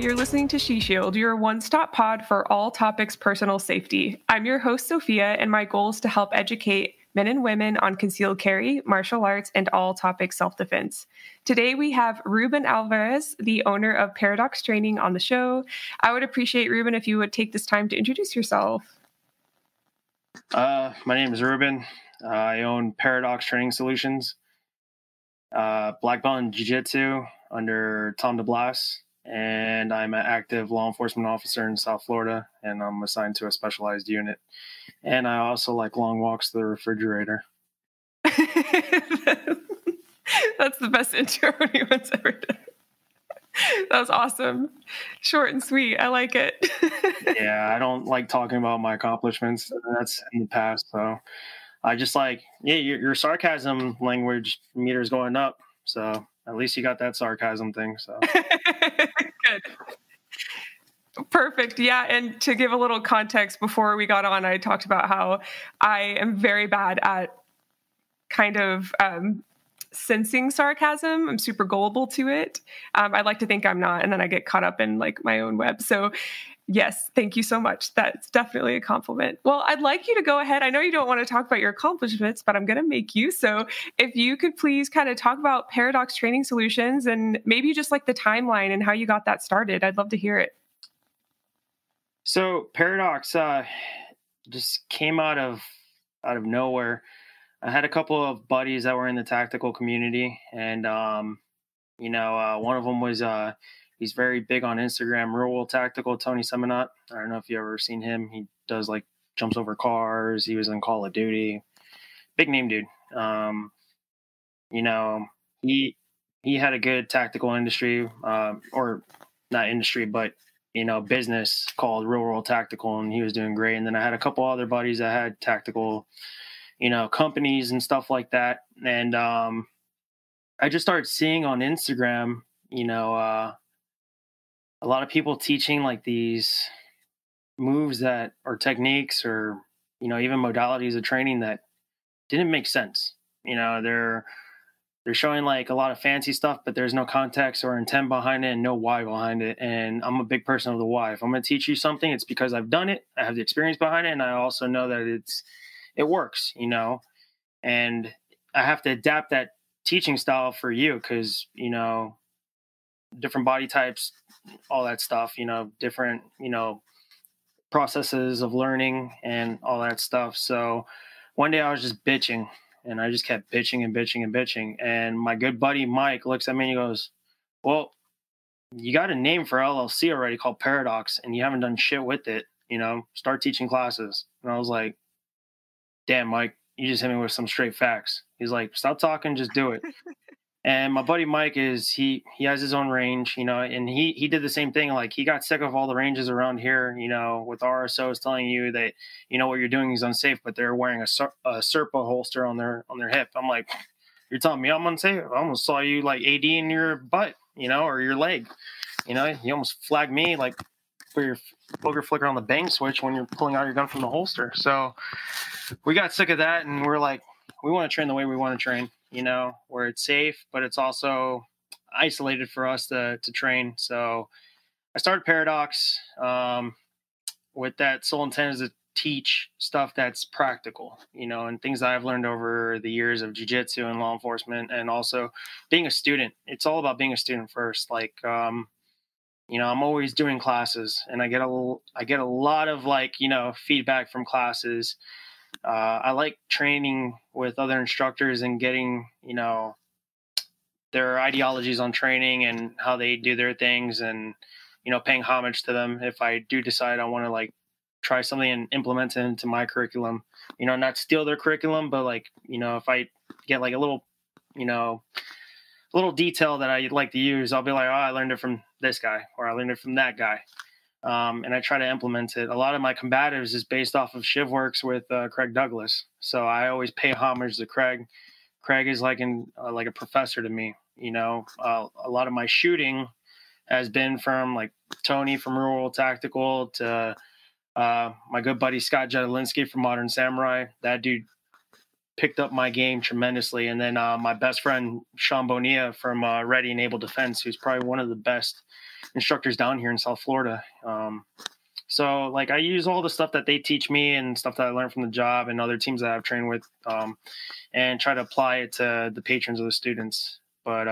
you're listening to She Shield, your one-stop pod for all topics personal safety. I'm your host, Sofia, and my goal is to help educate men and women on concealed carry, martial arts, and all topics self-defense. Today, we have Ruben Alvarez, the owner of Paradox Training, on the show. I would appreciate, Ruben, if you would take this time to introduce yourself. My name is Ruben. I own Paradox Training Solutions, black belt in Jiu-Jitsu under Tom DeBlas, and I'm an active law enforcement officer in South Florida, and I'm assigned to a specialized unit. And I also like long walks to the refrigerator. That's the best intro anyone's ever done. That was awesome. Short and sweet. I like it. Yeah, I don't like talking about my accomplishments. That's in the past. So I just like, yeah, your sarcasm language meter is going up. So at least you got that sarcasm thing. So good. Perfect. Yeah. And to give a little context, before we got on, I talked about how I am very bad at kind of sensing sarcasm. I'm super gullible to it. I like to think I'm not, and then I get caught up in like my own web. So yes, thank you so much. That's definitely a compliment. Well, I'd like you to go ahead. I know you don't want to talk about your accomplishments, but I'm going to make you. So if you could please kind of talk about Paradox Training Solutions and maybe just like the timeline and how you got that started. I'd love to hear it. So Paradox just came out of nowhere. I had a couple of buddies that were in the tactical community, and one of them was he's very big on Instagram, Real World Tactical, Tony Seminot. I don't know if you ever seen him. He does like jumps over cars. He was in Call of Duty. Big name dude. He had a good tactical industry, or not industry, but business called Real World Tactical, and he was doing great. And then I had a couple other buddies that had tactical, companies and stuff like that. And I just started seeing on Instagram, a lot of people teaching like these moves that or techniques or, even modalities of training that didn't make sense. They're showing like a lot of fancy stuff, but there's no context or intent behind it and no why behind it. And I'm a big person of the why. If I'm going to teach you something, it's because I've done it. I have the experience behind it. And I also know that it works, and I have to adapt that teaching style for you. Cause, different body types, all that stuff, different, processes of learning and all that stuff. So one day I was just bitching. And I just kept bitching and bitching and bitching. And my good buddy, Mike, looks at me and he goes, well, you got a name for LLC already called Paradox and you haven't done shit with it, start teaching classes. And I was like, damn, Mike, you just hit me with some straight facts. He's like, stop talking, just do it. And my buddy Mike he has his own range, and he did the same thing. Like he got sick of all the ranges around here, with RSOs telling you that, what you're doing is unsafe, but they're wearing a Serpa holster on their hip. I'm like, you're telling me I'm unsafe? I almost saw you like AD in your butt, or your leg. You almost flagged me like for your booger flicker on the bang switch when you're pulling out your gun from the holster. So we got sick of that, and we're like, we want to train the way we want to train. Where it's safe, but it's also isolated for us to train. So I started Paradox with that sole intent is to teach stuff that's practical, and things that I've learned over the years of jiu-jitsu and law enforcement, and also being a student. It's all about being a student first. Like, I'm always doing classes, and I get a lot of feedback from classes. I like training with other instructors and getting, their ideologies on training and how they do their things and, paying homage to them. If I do decide I want to try something and implement it into my curriculum, not steal their curriculum, but if I get a little, little detail that I'd like to use, I'll be like, oh, I learned it from this guy or I learned it from that guy. And I try to implement it. A lot of my combatives is based off of Shivworks with Craig Douglas. So I always pay homage to Craig. Craig is like a professor to me. A lot of my shooting has been from Tony from Real World Tactical to my good buddy Scott Jedelinsky from Modern Samurai. That dude picked up my game tremendously. And then my best friend Sean Bonilla from Ready and Able Defense, who's probably one of the best instructors down here in South Florida. So like I use all the stuff that they teach me and stuff that I learned from the job and other teams that I've trained with, and try to apply it to the patrons of the students. But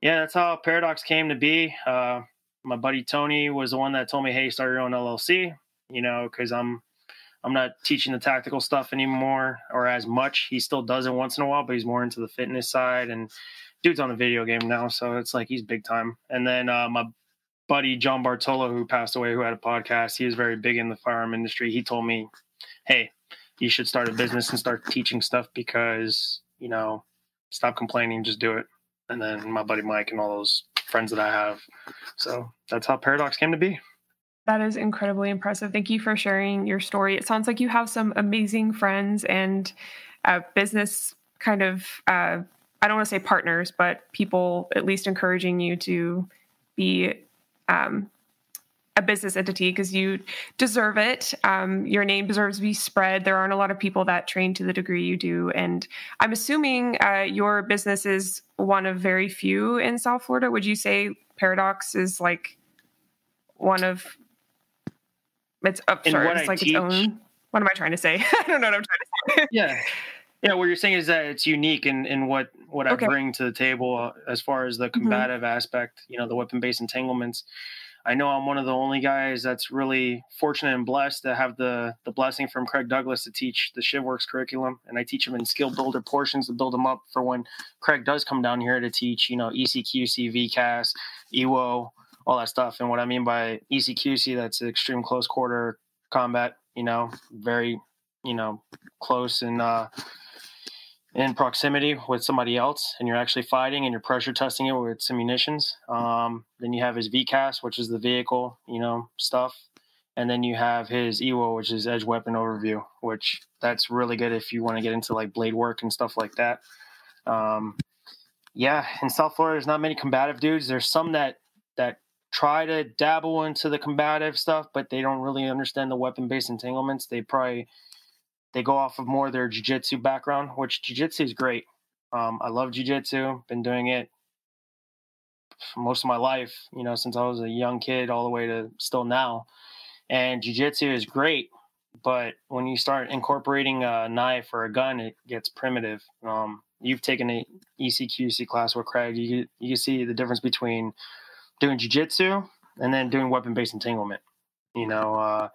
yeah, that's how Paradox came to be. My buddy Tony was the one that told me, hey, start your own LLC, you know, because I'm not teaching the tactical stuff anymore or as much. He still does it once in a while, but he's more into the fitness side, and dude's on a video game now. So it's like, he's big time. And then my buddy John Bartolo, who passed away, who had a podcast, he was very big in the firearm industry. He told me, hey, you should start a business and start teaching stuff because, you know, stop complaining, just do it. And then my buddy Mike and all those friends that I have. So that's how Paradox came to be. That is incredibly impressive. Thank you for sharing your story. It sounds like you have some amazing friends and business kind of, I don't want to say partners, but people at least encouraging you to be a business entity because you deserve it. Your name deserves to be spread. There aren't a lot of people that train to the degree you do. And I'm assuming your business is one of very few in South Florida. Would you say Paradox is like one of it's its own? What am I trying to say? I don't know what I'm trying to say. Yeah. What you're saying is that it's unique in what I bring to the table as far as the combative aspect, you know, the weapon-based entanglements. I know I'm one of the only guys that's really fortunate and blessed to have the blessing from Craig Douglas to teach the Shivworks curriculum. And I teach them in skill builder portions to build them up for when Craig does come down here to teach, you know, ECQC, VCAS, EWO, all that stuff. And what I mean by ECQC, that's extreme close quarter combat, you know, very, you know, close and in proximity with somebody else, and you're actually fighting and you're pressure testing it with some munitions. Then you have his VCAS, which is the vehicle, you know, stuff. And then you have his EWO, which is edge weapon overview, which that's really good if you want to get into like blade work and stuff like that. Yeah, in South Florida, there's not many combative dudes. There's some that try to dabble into the combative stuff, but they don't really understand the weapon-based entanglements. They go off of more their jiu-jitsu background, which jiu-jitsu is great. I love jiu-jitsu. Been doing it for most of my life, you know, since I was a young kid all the way to still now. And jiu-jitsu is great, but when you start incorporating a knife or a gun, it gets primitive. You've taken an ECQC class with Craig. You can see the difference between doing jiu-jitsu and then doing weapon-based entanglement. You know,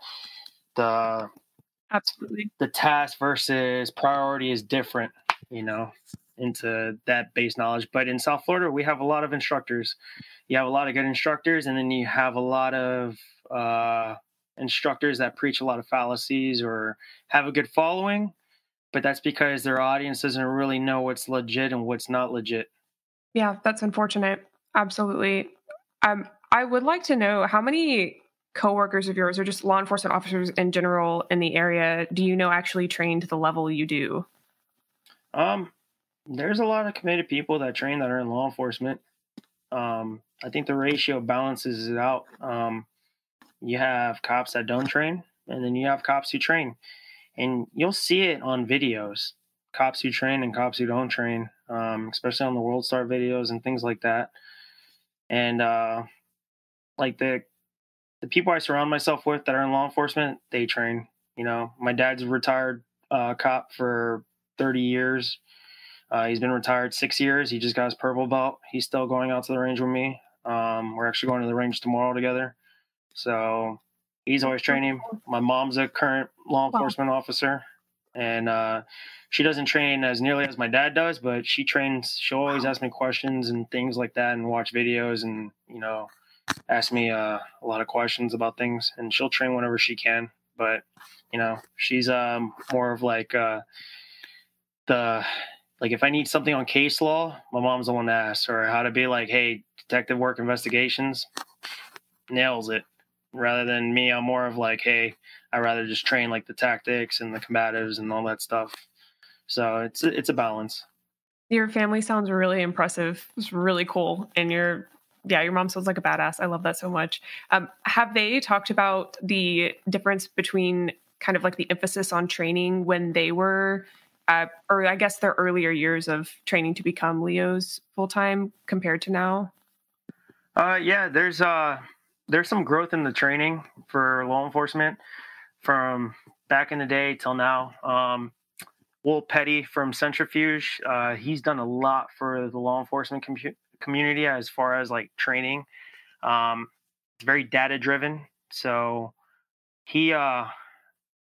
Absolutely. The task versus priority is different, you know, into that base knowledge. But in South Florida, we have a lot of instructors. You have a lot of good instructors, and then you have a lot of instructors that preach a lot of fallacies or have a good following. But that's because their audience doesn't really know what's legit and what's not legit. Yeah, that's unfortunate. Absolutely. I would like to know how many coworkers of yours or just law enforcement officers in general in the area do you know actually train to the level you do? There's a lot of committed people that train that are in law enforcement. I think the ratio balances it out. You have cops that don't train, and then you have cops who train, and you'll see it on videos, cops who train and cops who don't train, especially on the World Star videos and things like that. And like the people I surround myself with that are in law enforcement, they train. You know, my dad's a retired cop for 30 years. He's been retired 6 years. He just got his purple belt. He's still going out to the range with me. We're actually going to the range tomorrow together. So he's always training. My mom's a current law enforcement officer, and she doesn't train as nearly as my dad does, but she trains. She'll always ask me questions and things like that and watch videos and, you know, ask me a lot of questions about things, and she'll train whenever she can. But, you know, she's more of like if I need something on case law, my mom's the one to ask, or how to be like, hey, detective work investigations, nails it. Rather than me, I'm more of like, hey, I'd rather just train like the tactics and the combatives and all that stuff. So it's a balance. Your family sounds really impressive. It's really cool. And your mom sounds like a badass. I love that so much. Have they talked about the difference between kind of like the emphasis on training when they were, or I guess their earlier years of training to become Leos full-time compared to now? Yeah, there's some growth in the training for law enforcement from back in the day till now. Will Petty from Centrifuge, he's done a lot for the law enforcement community as far as like training. It's very data driven. So he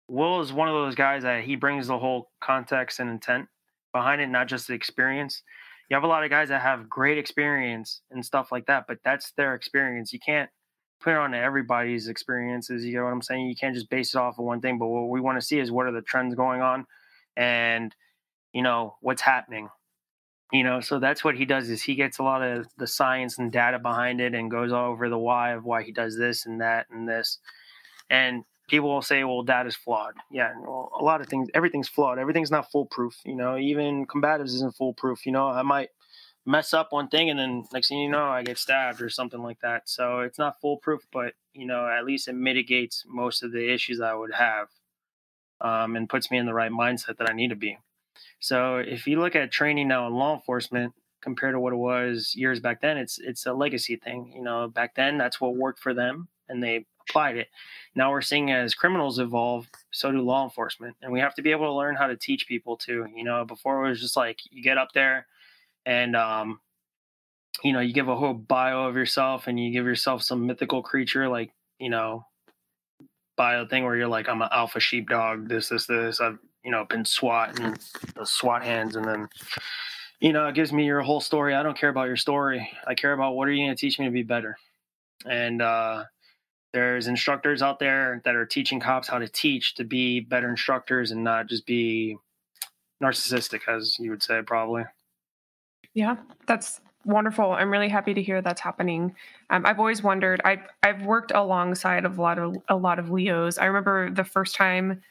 Will is one of those guys that he brings the whole context and intent behind it, not just the experience. You have a lot of guys that have great experience and stuff like that, but that's their experience. You can't put it on everybody's experiences. You know what I'm saying? You can't just base it off of one thing. But what we want to see is what are the trends going on, and what's happening. So that's what he does is he gets a lot of the science and data behind it and goes over the why of why he does this and that and this. And people will say, well, data's flawed. Yeah, well, a lot of things, everything's flawed. Everything's not foolproof. Even combatives isn't foolproof. I might mess up one thing and then next thing you know, I get stabbed or something like that. So it's not foolproof, but, at least it mitigates most of the issues I would have, and puts me in the right mindset that I need to be. So if you look at training now in law enforcement compared to what it was years back then, it's a legacy thing. Back then that's what worked for them and they applied it. Now we're seeing as criminals evolve, so do law enforcement. And we have to be able to learn how to teach people too. Before it was just like you get up there and you give a whole bio of yourself and you give yourself some mythical creature like, bio thing where you're like, I'm an alpha sheepdog, this. I've been SWAT and the SWAT hands, and then it gives me your whole story. I don't care about your story. I care about what are you going to teach me to be better. And there's instructors out there that are teaching cops how to teach to be better instructors and not just be narcissistic, as you would say, probably. Yeah, that's wonderful. I'm really happy to hear that's happening. I've always wondered. I've worked alongside of a lot of Leos. I remember the first time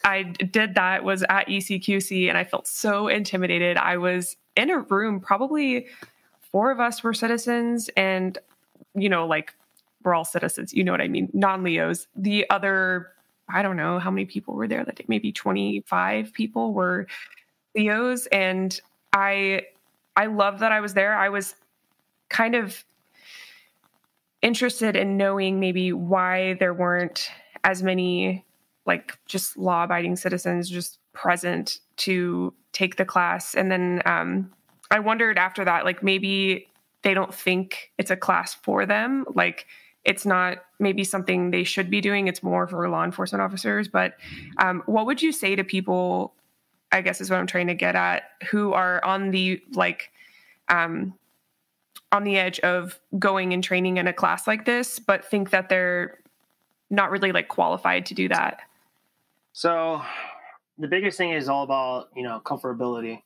I did that was at ECQC, and I felt so intimidated. I was in a room, probably 4 of us were citizens, and like we're all citizens. You know what I mean? Non-Leos. The other, I don't know how many people were there that day. Maybe 25 people were Leos, and I love that I was there. I was kind of interested in knowing maybe why there weren't as many like just law-abiding citizens just present to take the class. And then I wondered after that, like maybe they don't think it's a class for them. Like it's not maybe something they should be doing. It's more for law enforcement officers. But what would you say to people, I guess is what I'm trying to get at, who are on the on the edge of going and training in a class like this, but think that they're not really like qualified to do that? So the biggest thing is all about, comfortability.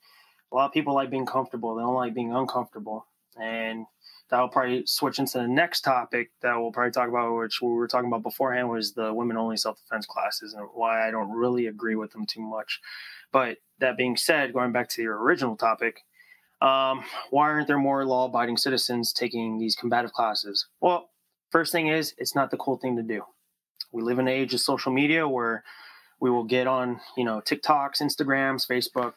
A lot of people like being comfortable. They don't like being uncomfortable. And that will probably switch into the next topic that we'll probably talk about, which we were talking about beforehand, was the women-only self-defense classes and why I don't really agree with them too much. But that being said, going back to your original topic, why aren't there more law-abiding citizens taking these combative classes? Well, first thing is, it's not the cool thing to do. We live in an age of social media where we will get on, TikToks, Instagrams, Facebook,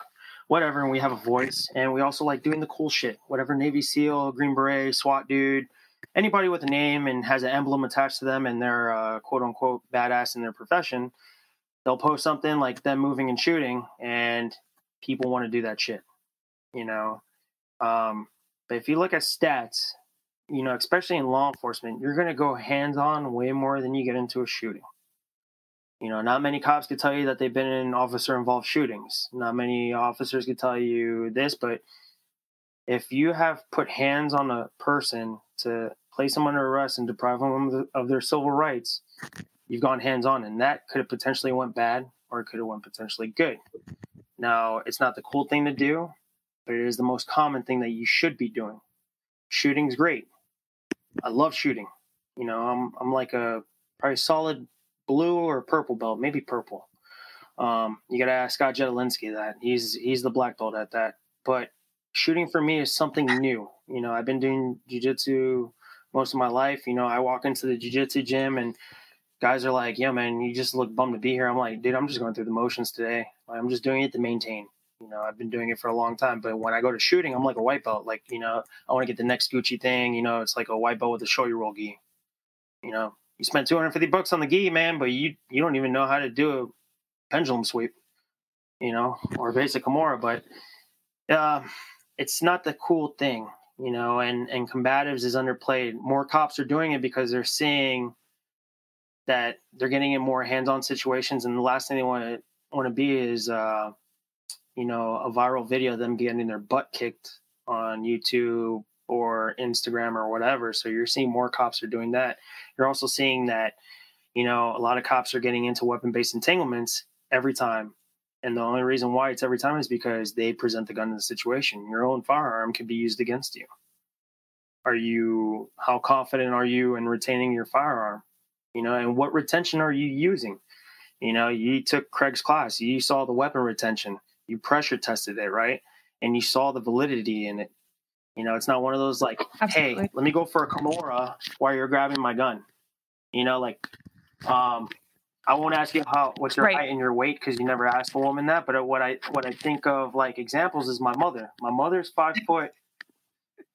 whatever, and we have a voice. And we also like doing the cool shit, whatever Navy SEAL, Green Beret, SWAT dude, anybody with a name and has an emblem attached to them and they're quote unquote badass in their profession, they'll post something like them moving and shooting, and people want to do that shit, But if you look at stats, especially in law enforcement, you're going to go hands-on way more than you get into a shooting. Not many cops could tell you that they've been in officer-involved shootings. Not many officers could tell you this, but if you have put hands on a person to place them under arrest and deprive them of their civil rights, you've gone hands-on, and that could have potentially went bad or it could have went potentially good. Now, it's not the cool thing to do, but it is the most common thing that you should be doing. Shooting's great. I love shooting. I'm like a probably solid blue or purple belt, maybe purple. You got to ask Scott Jedelinsky that. He's the black belt at that. But shooting for me is something new. I've been doing jiu-jitsu most of my life. I walk into the jiu-jitsu gym and guys are like, yeah, man, you just look bummed to be here. I'm like, dude, I'm just going through the motions today. I'm just doing it to maintain. You know, I've been doing it for a long time, but when I go to shooting, I'm like a white belt. Like, you know, I want to get the next Gucci thing. You know, it's like a white belt with a show you roll gi. You know, you spend $250 on the gi, man, but you don't even know how to do a pendulum sweep, you know, or a basic Kimura. But it's not the cool thing, you know, and combatives is underplayed. More cops are doing it because they're seeing that they're getting in more hands-on situations, and the last thing they want to be is you know, a viral video of them getting their butt kicked on YouTube or Instagram or whatever. So you're seeing more cops are doing that. You're also seeing that, you know, a lot of cops are getting into weapon-based entanglements every time. And the only reason why it's every time is because they present the gun in the situation. Your own firearm can be used against you. How confident are you in retaining your firearm? You know, and what retention are you using? You know, you took Craig's class, you saw the weapon retention. You pressure tested it, right? And you saw the validity in it. You know, it's not one of those like, Absolutely. hey, let me go for a Kimura while you're grabbing my gun. You know, like, I won't ask you what's your height and your weight because you never asked a woman that. But what I think of like examples is my mother. My mother's 5 foot,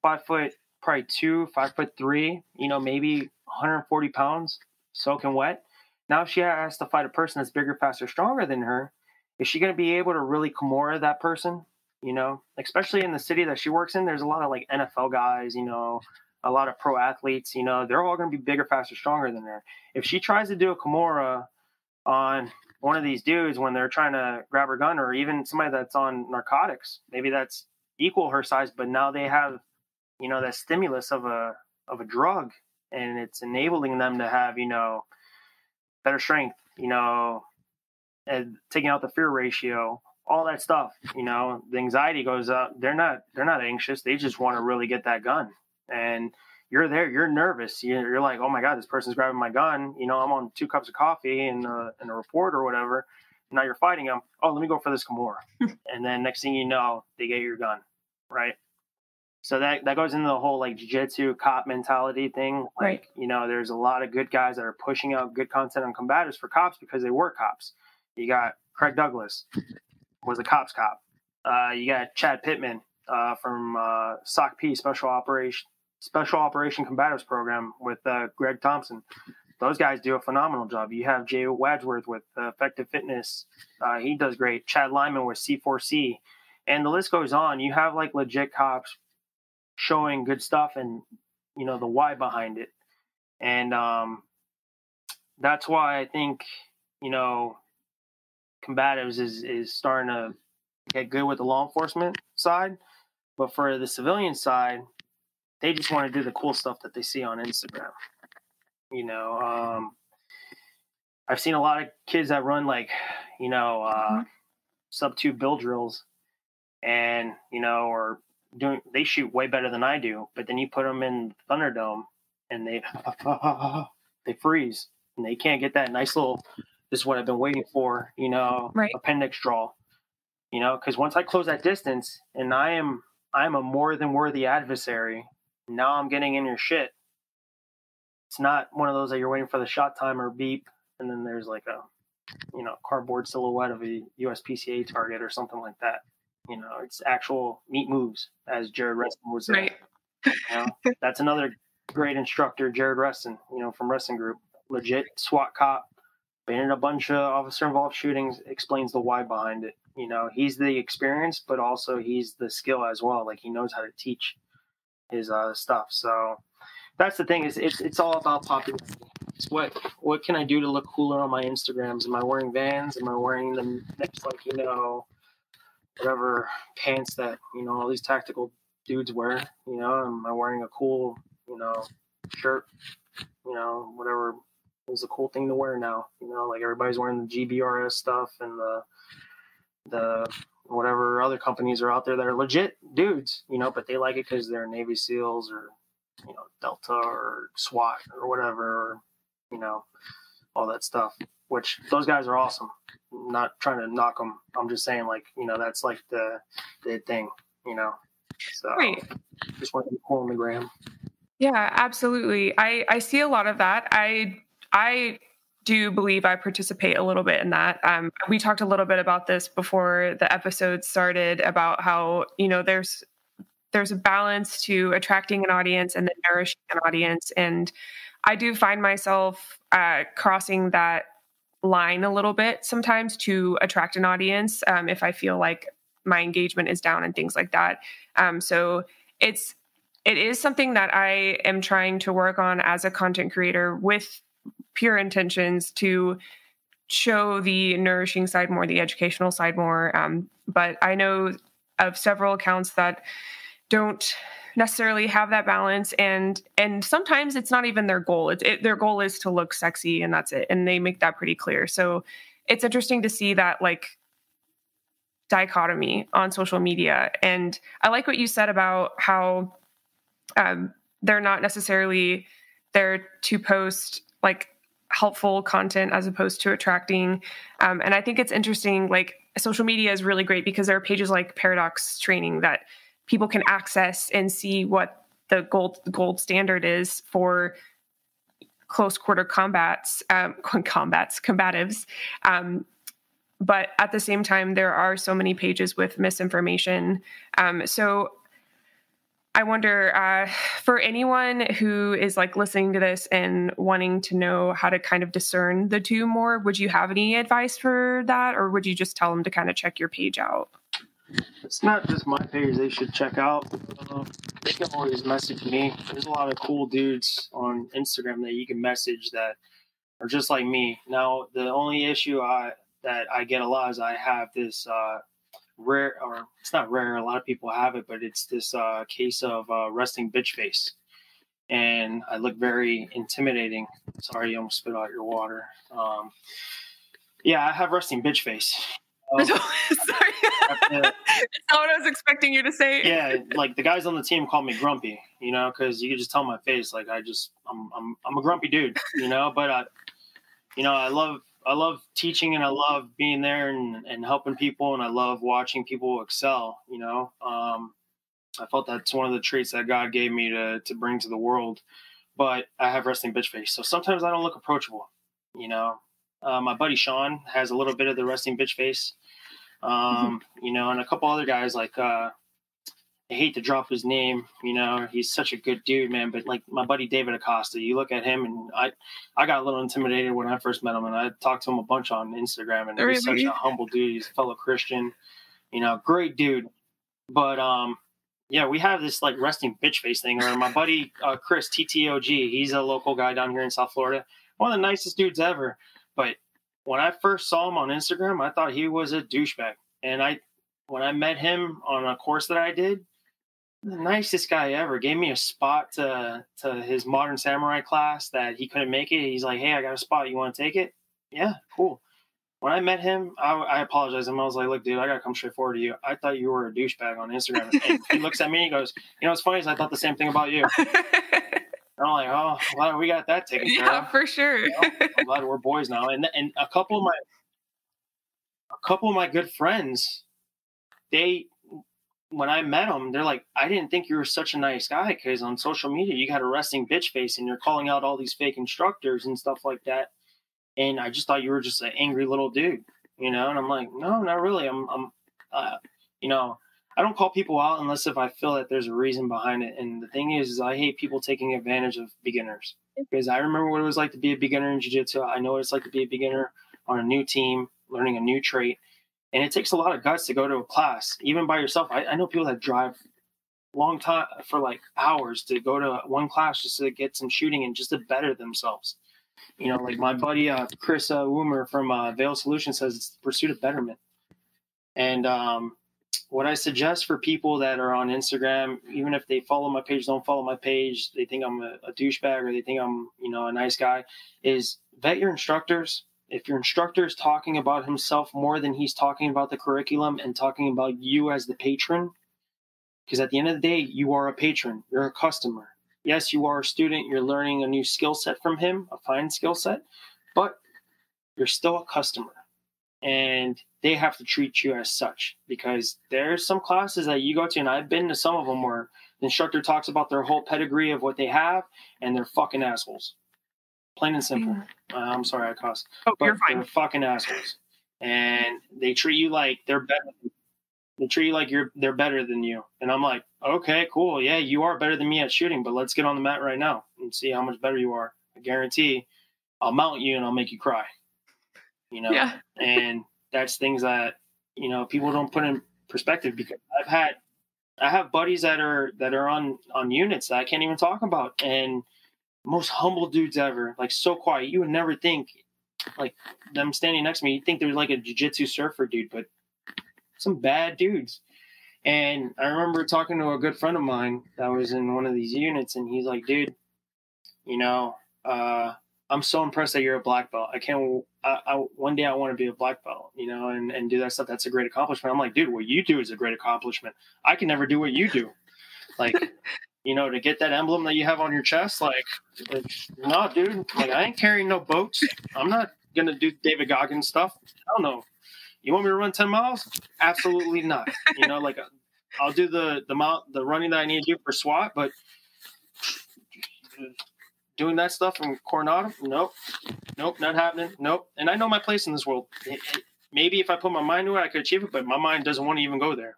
probably 5'3", you know, maybe 140 pounds, soaking wet. Now if she has to fight a person that's bigger, faster, stronger than her, is she going to be able to really Kimura that person? You know, especially in the city that she works in, there's a lot of like NFL guys, you know, a lot of pro athletes, you know, they're all going to be bigger, faster, stronger than her. If she tries to do a Kimura on one of these dudes when they're trying to grab her gun, or even somebody that's on narcotics, maybe that's equal her size, but now they have, you know, that stimulus of a drug, and it's enabling them to have, you know, better strength, you know, and taking out the fear ratio, all that stuff, you know, the anxiety goes up. They're not anxious. They just want to really get that gun. And you're there, you're nervous. You're like, oh my God, this person's grabbing my gun. You know, I'm on 2 cups of coffee and a report or whatever. Now you're fighting them. Oh, let me go for this Kimura. And then next thing you know, they get your gun. Right. So that goes into the whole like jiu-jitsu cop mentality thing. Like, right. You know, there's a lot of good guys that are pushing out good content on combatives for cops because they were cops. You got Craig Douglas, was a cop's cop. You got Chad Pittman from SOCP, Special Operation Combatives Program with Greg Thompson. Those guys do a phenomenal job. You have Jay Wadsworth with Effective Fitness. He does great. Chad Lyman with C4C. And the list goes on. You have like legit cops showing good stuff and, you know, the why behind it. And that's why I think, you know, combatives is starting to get good with the law enforcement side, but for the civilian side, they just want to do the cool stuff that they see on Instagram. You know, I've seen a lot of kids that run like, you know, sub-2 bill drills, and you know, or they shoot way better than I do, but then you put them in Thunderdome and they freeze and they can't get that nice little, this is what I've been waiting for, you know, right. appendix draw, you know, because once I close that distance and I'm a more than worthy adversary, now I'm getting in your shit. It's not one of those that you're waiting for the shot timer beep and then there's like a, you know, cardboard silhouette of a USPCA target or something like that. You know, it's actual meat moves, as Jared Reston would say. Right. You know, that's another great instructor, Jared Reston, you know, from Wrestling Group. Legit SWAT cop, been in a bunch of officer-involved shootings, explains the why behind it. You know, he's the experience, but also he's the skill as well. Like, he knows how to teach his stuff. So that's the thing, is it's all about popularity. It's what can I do to look cooler on my Instagrams? Am I wearing Vans? Am I wearing the next, like, you know, whatever pants that, you know, all these tactical dudes wear? You know, am I wearing a cool, you know, shirt? You know, whatever is a cool thing to wear now. You know, like everybody's wearing the GBRS stuff and the whatever other companies are out there that are legit dudes, you know, but they like it because they're Navy SEALs or, you know, Delta or SWAT or whatever, or, you know, all that stuff, which those guys are awesome. I'm not trying to knock them. I'm just saying, like, you know, that's like the thing, you know. So right. Just want to be cool on the gram. Yeah, absolutely. I see a lot of that. I do believe I participate a little bit in that. We talked a little bit about this before the episode started about how, there's a balance to attracting an audience and then nourishing an audience. And I do find myself crossing that line a little bit sometimes to attract an audience if I feel like my engagement is down and things like that. So it is something that I am trying to work on as a content creator with pure intentions to show the nourishing side more, the educational side more. But I know of several accounts that don't necessarily have that balance, and sometimes it's not even their goal. Their goal is to look sexy, and that's it. And they make that pretty clear. So it's interesting to see that like dichotomy on social media. And I like what you said about how they're not necessarily there to post like helpful content as opposed to attracting. And I think it's interesting, like social media is really great because there are pages like Paradox Training that people can access and see what the gold standard is for close quarter combatives. But at the same time, there are so many pages with misinformation. So I wonder, for anyone who is like listening to this and wanting to know how to kind of discern the two more, would you have any advice for that? Or would you just tell them to kind of check your page out? It's not just my page they should check out. They can always message me. There's a lot of cool dudes on Instagram that you can message that are just like me. Now, the only issue that I get a lot is I have this rare, or it's not rare, a lot of people have it, but it's this case of resting bitch face. And I look very intimidating. Sorry, you almost spit out your water. Yeah, I have resting bitch face. Sorry. That's not what I was expecting you to say. Yeah, like the guys on the team call me grumpy, because you can just tell my face, like I'm a grumpy dude, but I love teaching, and I love being there and helping people, and I love watching people excel. I felt that's one of the traits that God gave me to bring to the world. But I have resting bitch face, so sometimes I don't look approachable. My buddy Sean has a little bit of the resting bitch face, and a couple other guys like I hate to drop his name. He's such a good dude, man. But like my buddy David Acosta, you look at him, and I got a little intimidated when I first met him, and I talked to him a bunch on Instagram, and he's such a humble dude. He's a fellow Christian, great dude. But yeah, we have this like resting bitch face thing. Or my buddy Chris TTOG, he's a local guy down here in South Florida, one of the nicest dudes ever. But when I first saw him on Instagram, I thought he was a douchebag. And when I met him on a course that I did, the nicest guy ever. Gave me a spot to his Modern Samurai class that he couldn't make it. He's like, hey, I got a spot. You want to take it? Yeah, cool. When I met him, I apologized to him. I was like, look, dude, I got to come straight forward to you. I thought you were a douchebag on Instagram. And he looks at me and he goes, what's funny is I thought the same thing about you. And I'm like, oh, well, we got that taken care of. Yeah, for sure. I'm glad we're boys now. And a couple of my good friends, when I met them, they're like, I didn't think you were such a nice guy because on social media you got a resting bitch face and you're calling out all these fake instructors and stuff like that. And I just thought you were just an angry little dude, And I'm like, no, not really. I don't call people out unless if I feel that there's a reason behind it. And the thing is I hate people taking advantage of beginners because I remember what it was like to be a beginner in jiu-jitsu. I know what it's like to be a beginner on a new team, learning a new trait. And it takes a lot of guts to go to a class, even by yourself. I know people that drive long time for like hours to go to one class just to get some shooting and just to better themselves. Like my buddy Chris Woomer from Veil Solutions says, it's the pursuit of betterment. And what I suggest for people that are on Instagram, even if they follow my page, don't follow my page, they think I'm a douchebag or they think I'm, a nice guy, is vet your instructors. If your instructor is talking about himself more than he's talking about the curriculum and talking about you as the patron, because at the end of the day, you are a patron, you're a customer. Yes, you are a student, you're learning a new skill set from him, a fine skill set, but you're still a customer. And they have to treat you as such because there's some classes that you go to, and I've been to some of them where the instructor talks about their whole pedigree of what they have, and they're fucking assholes. Plain and simple. I'm sorry I cussed. Oh, but you're fine. They're fucking assholes. And they treat you like they're better. They treat you like they're better than you. And I'm like, okay, cool. Yeah, you are better than me at shooting, but let's get on the mat right now and see how much better you are. I guarantee I'll mount you and I'll make you cry. You know? Yeah. And that's things that, you know, people don't put in perspective, because I have buddies that are on units that I can't even talk about, and most humble dudes ever, like so quiet. You would never think, like, them standing next to me, you'd think they're like a jiu-jitsu surfer dude, but some bad dudes. And I remember talking to a good friend of mine that was in one of these units, and he's like, dude, you know, I'm so impressed that you're a black belt. One day I want to be a black belt, you know, and do that stuff. That's a great accomplishment. I'm like, dude, what you do is a great accomplishment. I can never do what you do. Like, you know, to get that emblem that you have on your chest, like no, dude, like, I ain't carrying no boats. I'm not going to do David Goggins stuff. I don't know. You want me to run 10 miles? Absolutely not. You know, like, I'll do the running that I need to do for SWAT, but doing that stuff in Coronado? Nope, not happening. Nope. And I know my place in this world. Maybe if I put my mind to it, I could achieve it, but my mind doesn't want to even go there.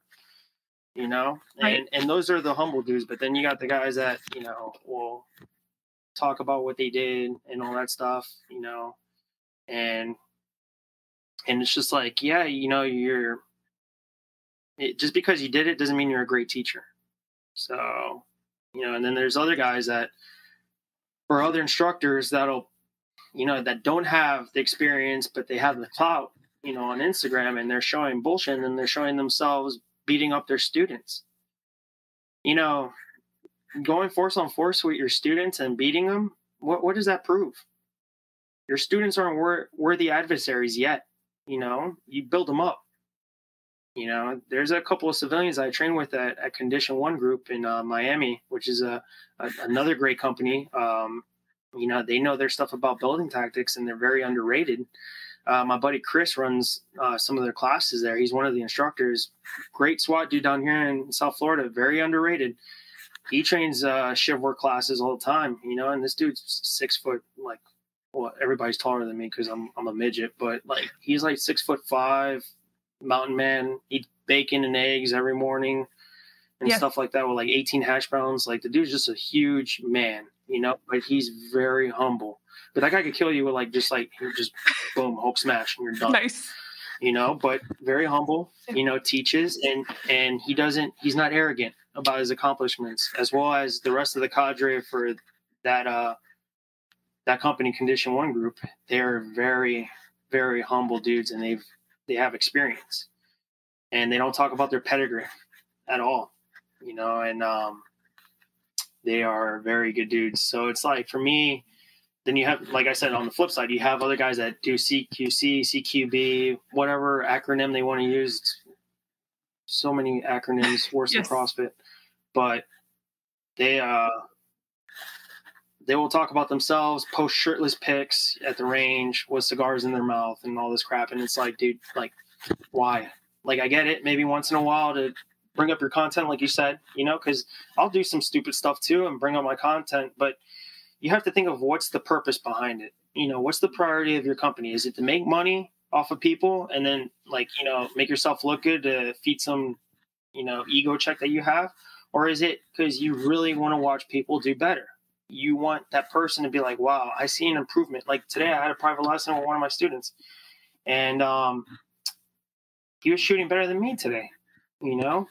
You know? Right. And those are the humble dudes. But then you got the guys that, you know, will talk about what they did and all that stuff, you know? And it's just like, yeah, you know, just because you did it doesn't mean you're a great teacher. So, you know, and then there's other guys that, or other instructors that'll, you know, that don't have the experience, but they have the clout, you know, on Instagram, and they're showing bullshit, and they're showing themselves beating up their students. You know, going force on force with your students and beating them, what does that prove? Your students aren't worthy adversaries yet. You know, you build them up. You know, there's a couple of civilians I train with at Condition One Group in Miami, which is another great company. You know, they know their stuff about building tactics, and they're very underrated. My buddy Chris runs some of their classes there. He's one of the instructors. Great SWAT dude down here in South Florida, very underrated. He trains Shivwork classes all the time, you know, and this dude's 6 foot, like, well, everybody's taller than me because I'm a midget, but like, he's like 6'5", mountain man, eat bacon and eggs every morning and stuff like that with like 18 hash browns. Like, the dude's just a huge man, you know, but he's very humble. But that guy could kill you with like just boom, Hulk smash, and you're done. Nice. You know, but very humble, you know, teaches, and he's not arrogant about his accomplishments, as well as the rest of the cadre for that company, Condition One Group. They're very, very humble dudes, and they have experience, and they don't talk about their pedigree at all, you know, and they are very good dudes. So it's like, for me, then you have, like I said, on the flip side, you have other guys that do CQC, CQB, whatever acronym they want to use. So many acronyms, worse than CrossFit, but they will talk about themselves, post shirtless pics at the range with cigars in their mouth and all this crap. And it's like, dude, like, why? Like, I get it, maybe once in a while to bring up your content, like you said, you know, because I'll do some stupid stuff too and bring up my content, but you have to think of what's the purpose behind it. You know, what's the priority of your company? Is it to make money off of people and then, like, you know, make yourself look good to feed some, you know, ego check that you have? Or is it because you really want to watch people do better? You want that person to be like, wow, I see an improvement. Like today I had a private lesson with one of my students, and he was shooting better than me today, you know?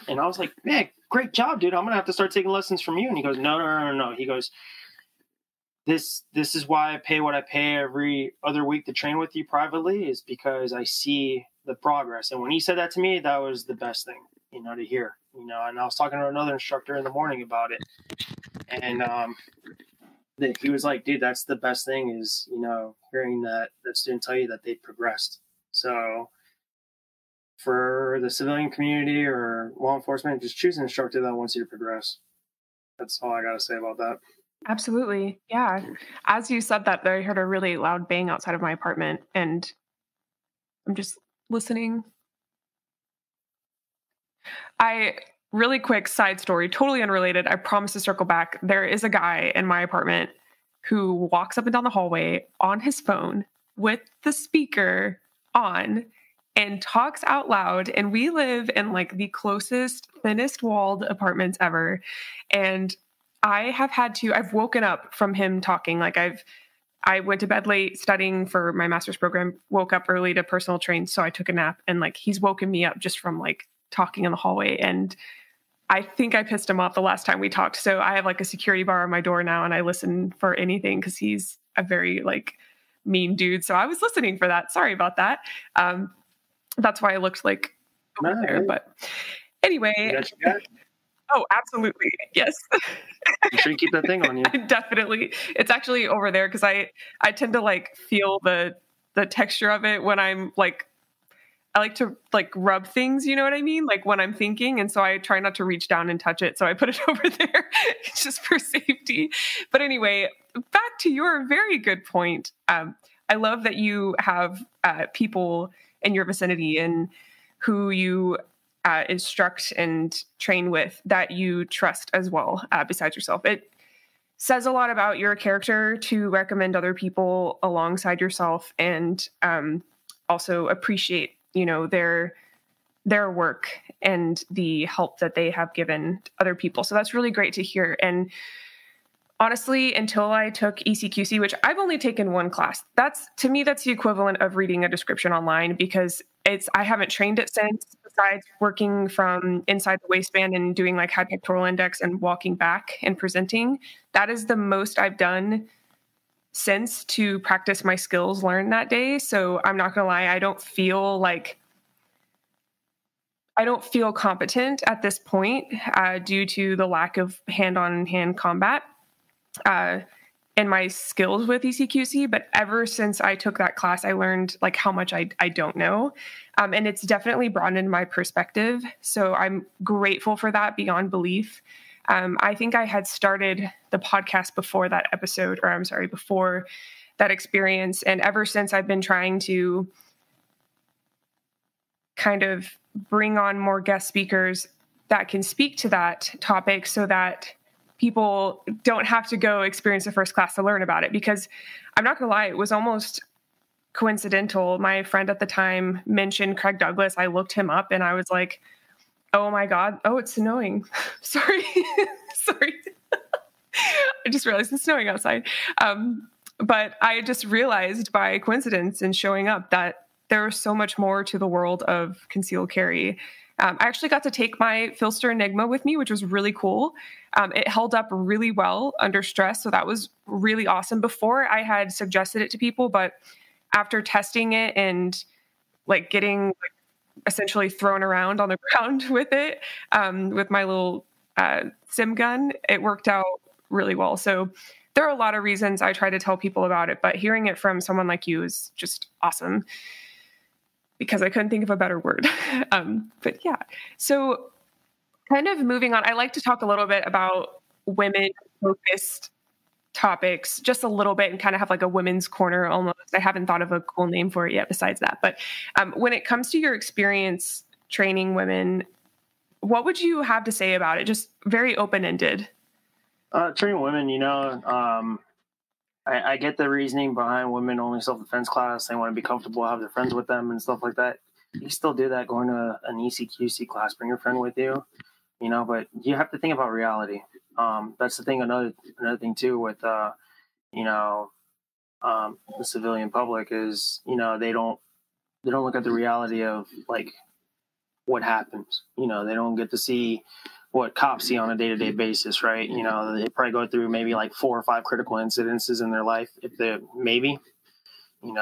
And I was like, man, great job, dude. I'm going to have to start taking lessons from you. And he goes, no. He goes, This is why I pay what I pay every other week to train with you privately, is because I see the progress. And when he said that to me, that was the best thing, you know, to hear, you know. And I was talking to another instructor in the morning about it, and he was like, dude, that's the best thing, is, you know, hearing that student tell you that they progressed. So for the civilian community or law enforcement, just choose an instructor that wants you to progress. That's all I got to say about that. Absolutely. Yeah. As you said that, I heard a really loud bang outside of my apartment, and I'm just listening. Really quick side story, totally unrelated. I promise to circle back. There is a guy in my apartment who walks up and down the hallway on his phone with the speaker on and talks out loud. And we live in like the closest, thinnest walled apartments ever. And I've woken up from him talking. Like I went to bed late studying for my master's program, woke up early to personal train. So I took a nap, and like, he's woken me up just from like talking in the hallway. And I think I pissed him off the last time we talked. So I have like a security bar on my door now, and I listen for anything because he's a very like mean dude. So I was listening for that. Sorry about that. That's why I looked like over there. But anyway. Oh, absolutely. Yes. You should keep that thing on you. Definitely. It's actually over there because I tend to like feel the texture of it when I'm like, I like to like rub things, you know what I mean? Like when I'm thinking. And so I try not to reach down and touch it. So I put it over there just for safety. But anyway, back to your very good point. I love that you have people in your vicinity and who you instruct and train with that you trust as well, besides yourself. It says a lot about your character to recommend other people alongside yourself, and also appreciate, you know, their work and the help that they have given other people. So that's really great to hear. And honestly, until I took ECQC, which I've only taken one class, to me, that's the equivalent of reading a description online, because I haven't trained it since, besides working from inside the waistband and doing like high pectoral index and walking back and presenting. That is the most I've done since to practice my skills learned that day. So I'm not going to lie, I don't feel competent at this point due to the lack of hand-on-hand combat and my skills with ECQC. But ever since I took that class, I learned like how much I don't know. And it's definitely broadened my perspective. So I'm grateful for that beyond belief. I think I had started the podcast before that before that experience. And ever since, I've been trying to kind of bring on more guest speakers that can speak to that topic so that people don't have to go experience the first class to learn about it. Because I'm not gonna lie, it was almost coincidental. My friend at the time mentioned Craig Douglas. I looked him up and I was like, oh my God. Oh, it's snowing. Sorry. Sorry. I just realized it's snowing outside. But I just realized by coincidence in showing up that there was so much more to the world of concealed carry. I actually got to take my Filster Enigma with me, which was really cool. It held up really well under stress. So that was really awesome. Before, I had suggested it to people, but after testing it and like getting like essentially thrown around on the ground with it, with my little sim gun, it worked out really well. So there are a lot of reasons I try to tell people about it, but hearing it from someone like you is just awesome, because I couldn't think of a better word. But yeah, so kind of moving on, I like to talk a little bit about women-focused topics, just a little bit, and kind of have like a women's corner almost. I haven't thought of a cool name for it yet besides that. But when it comes to your experience training women, what would you have to say about it? Just very open-ended. Training women, I get the reasoning behind women only self-defense class. They want to be comfortable, have their friends with them and stuff like that. You can still do that going to an ECQC class. Bring your friend with you, but you have to think about reality. That's the thing. Another thing too with, the civilian public is, they don't look at the reality of like what happens. They don't get to see what cops see on a day-to-day basis, right? They probably go through maybe like 4 or 5 critical incidences in their life, if they maybe, and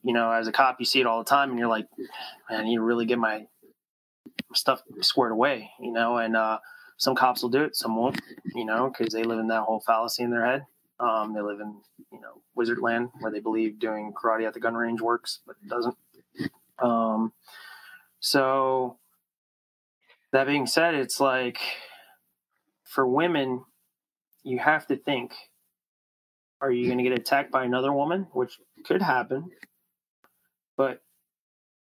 as a cop, you see it all the time, and you're like, man, I need to really get my stuff squared away, and some cops will do it, some won't, because they live in that whole fallacy in their head. They live in, wizard land where they believe doing karate at the gun range works, but it doesn't. So that being said, it's like for women, you have to think, are you going to get attacked by another woman? Which could happen. But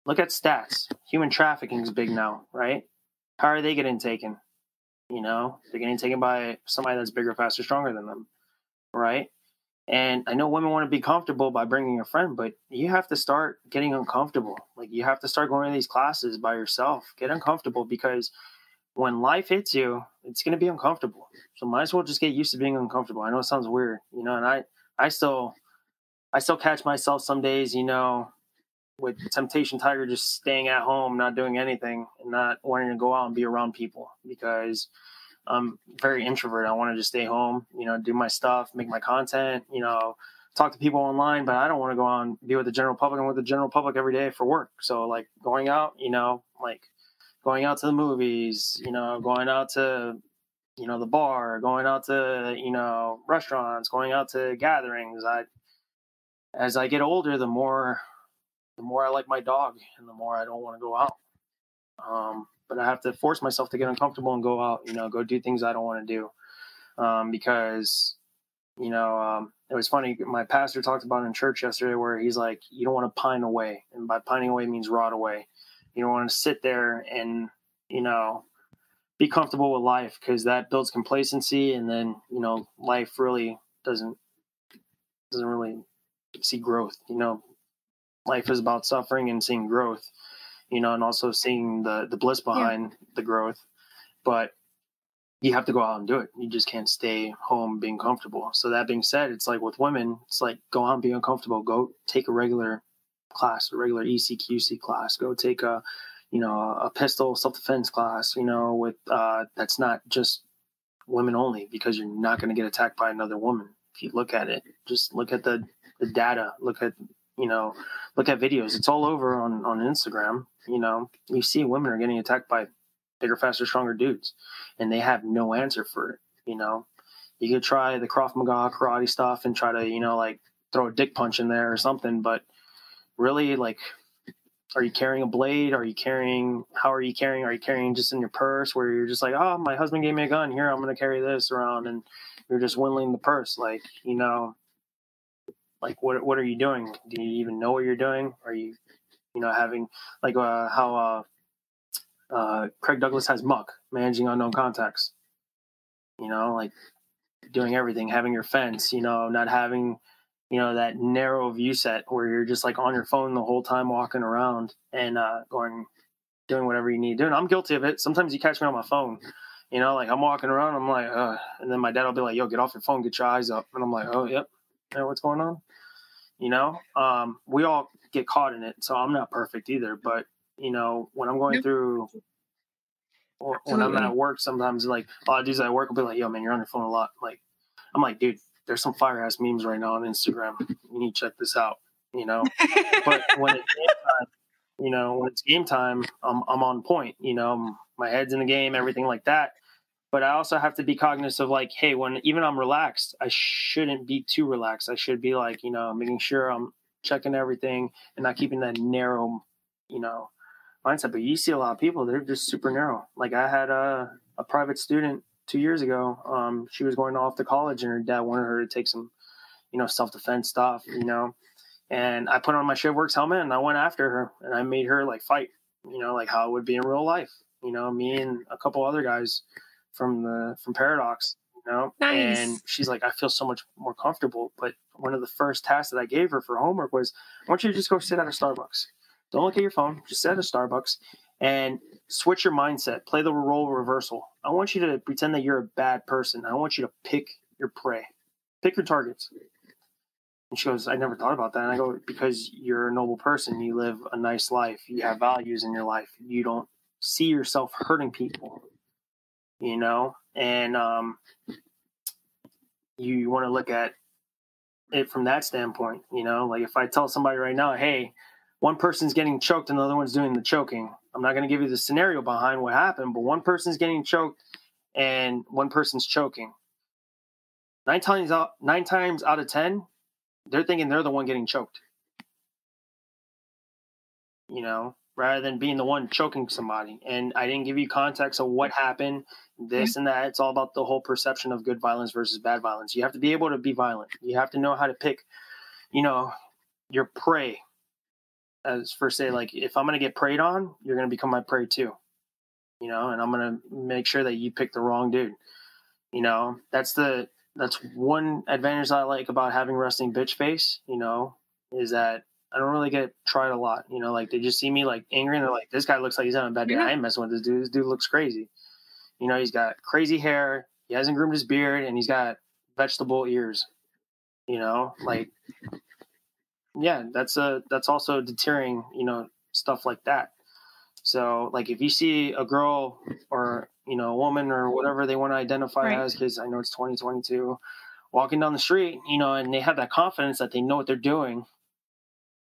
look at stats. Human trafficking is big now, right? How are they getting taken? You know, they're getting taken by somebody that's bigger, faster, stronger than them, right? And I know women want to be comfortable by bringing a friend, but you have to start getting uncomfortable. Like, you have to start going to these classes by yourself. Get uncomfortable, because when life hits you, it's going to be uncomfortable. So might as well just get used to being uncomfortable. I know it sounds weird, you know, and I still catch myself some days, you know, with Temptation Tiger, just staying at home, not doing anything, and not wanting to go out and be around people, because I'm very introvert. I want to just stay home, you know, do my stuff, make my content, you know, talk to people online, but I don't want to go out and be with the general public. I'm with the general public every day for work. So like going out, you know, like going out to the movies, you know, going out to, you know, the bar, going out to, you know, restaurants, going out to gatherings. As I get older, the more I like my dog, and the more I don't want to go out. But I have to force myself to get uncomfortable and go out, you know, go do things I don't want to do. Because, you know, it was funny. My pastor talked about it in church yesterday, where he's like, you don't want to pine away. And by pining away means rot away. You don't want to sit there and, you know, be comfortable with life, because that builds complacency. And then, you know, life really doesn't really see growth. You know, life is about suffering and seeing growth, you know, and also seeing the bliss behind the growth. But you have to go out and do it. You just can't stay home being comfortable. So that being said, it's like with women, it's like, go out and be uncomfortable. Go take a regular class, a regular ECQC class. Go take a, you know, a pistol self-defense class, you know, with that's not just women only, because you're not going to get attacked by another woman. If you look at it, just look at the data, look at, you know, look at videos. It's all over on Instagram. You know, you see women are getting attacked by bigger, faster, stronger dudes, and they have no answer for it. You know, you could try the Krav Maga karate stuff and try to, you know, like throw a dick punch in there or something, but really, like, are you carrying a blade? Are you carrying just in your purse, where you're just like, oh, my husband gave me a gun, here, I'm going to carry this around, and you're just whittling the purse? Like, you know, like, what are you doing? Do you even know what you're doing? Are you, you know, having like how Craig Douglas has muck, managing unknown contacts, you know, like doing everything, having your fence, you know, not having, you know, that narrow view set where you're just like on your phone the whole time walking around and doing whatever you need to do. And I'm guilty of it. Sometimes you catch me on my phone, you know, like I'm walking around, I'm like, and then my dad will be like, yo, get off your phone, get your eyes up. And I'm like, oh, yep. Yeah, what's going on? You know, we all get caught in it. So I'm not perfect either. But, you know, when I'm going through, or when I'm at work, sometimes like a lot of dudes at work will be like, yo, man, you're on your phone a lot. Like, I'm like, dude, there's some fire ass memes right now on Instagram. You need to check this out, you know. But when it's game time, you know, when it's game time, I'm on point, you know, my head's in the game, everything like that. But I also have to be cognizant of like, hey, when even I'm relaxed, I shouldn't be too relaxed. I should be like, you know, making sure I'm checking everything and not keeping that narrow, you know, mindset. But you see a lot of people, they're just super narrow. Like I had a private student 2 years ago. She was going off to college, and her dad wanted her to take some, you know, self-defense stuff, you know, and I put on my Shivworks helmet and I went after her, and I made her like fight, you know, like how it would be in real life, you know, me and a couple other guys from Paradox, you know. Nice. And she's like, I feel so much more comfortable. But one of the first tasks that I gave her for homework was, I want you to just go sit at a Starbucks. Don't look at your phone. Just sit at a Starbucks and switch your mindset. Play the role reversal. I want you to pretend that you're a bad person. I want you to pick your prey. Pick your targets. And she goes, I never thought about that. And I go, because you're a noble person. You live a nice life. You have values in your life. You don't see yourself hurting people, you know? And you want to look at it from that standpoint, you know? Like if I tell somebody right now, hey, one person's getting choked and the other one's doing the choking, I'm not going to give you the scenario behind what happened, but one person's getting choked and one person's choking. Nine times out of 10, they're thinking they're the one getting choked, you know, rather than being the one choking somebody. And I didn't give you context of what happened, this and that. It's all about the whole perception of good violence versus bad violence. You have to be able to be violent. You have to know how to pick, you know, your prey. As for say, like, if I'm going to get preyed on, you're going to become my prey too. you know, and I'm going to make sure that you pick the wrong dude. You know, that's one advantage I like about having resting bitch face, you know, is that I don't really get tried a lot. You know, like they just see me like angry and they're like, this guy looks like he's having a bad day. I ain't messing with this dude. This dude looks crazy. You know, he's got crazy hair. He hasn't groomed his beard and he's got vegetable ears, you know, like, yeah, that's also deterring, you know, stuff like that. So like if you see a girl or, you know, a woman or whatever they want to identify as, because I know it's 2022, walking down the street, you know, and they have that confidence that they know what they're doing,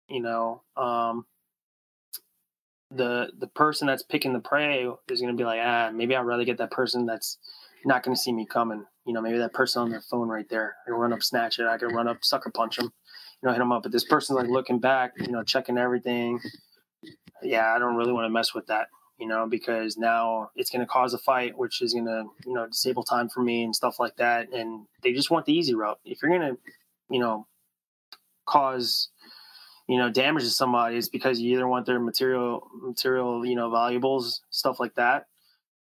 you know, the person that's picking the prey is going to be like, maybe I'd rather get that person that's not going to see me coming. You know, maybe that person on their phone right there. I can run up, snatch it. I can run up, sucker punch them, you know, hit them up. But this person's like looking back, you know, checking everything. Yeah, I don't really want to mess with that, you know, because now it's going to cause a fight, which is going to, you know, disable time for me and stuff like that. And they just want the easy route. If you're going to, you know, cause, you know, damage to somebody, it's because you either want their material, you know, valuables, stuff like that.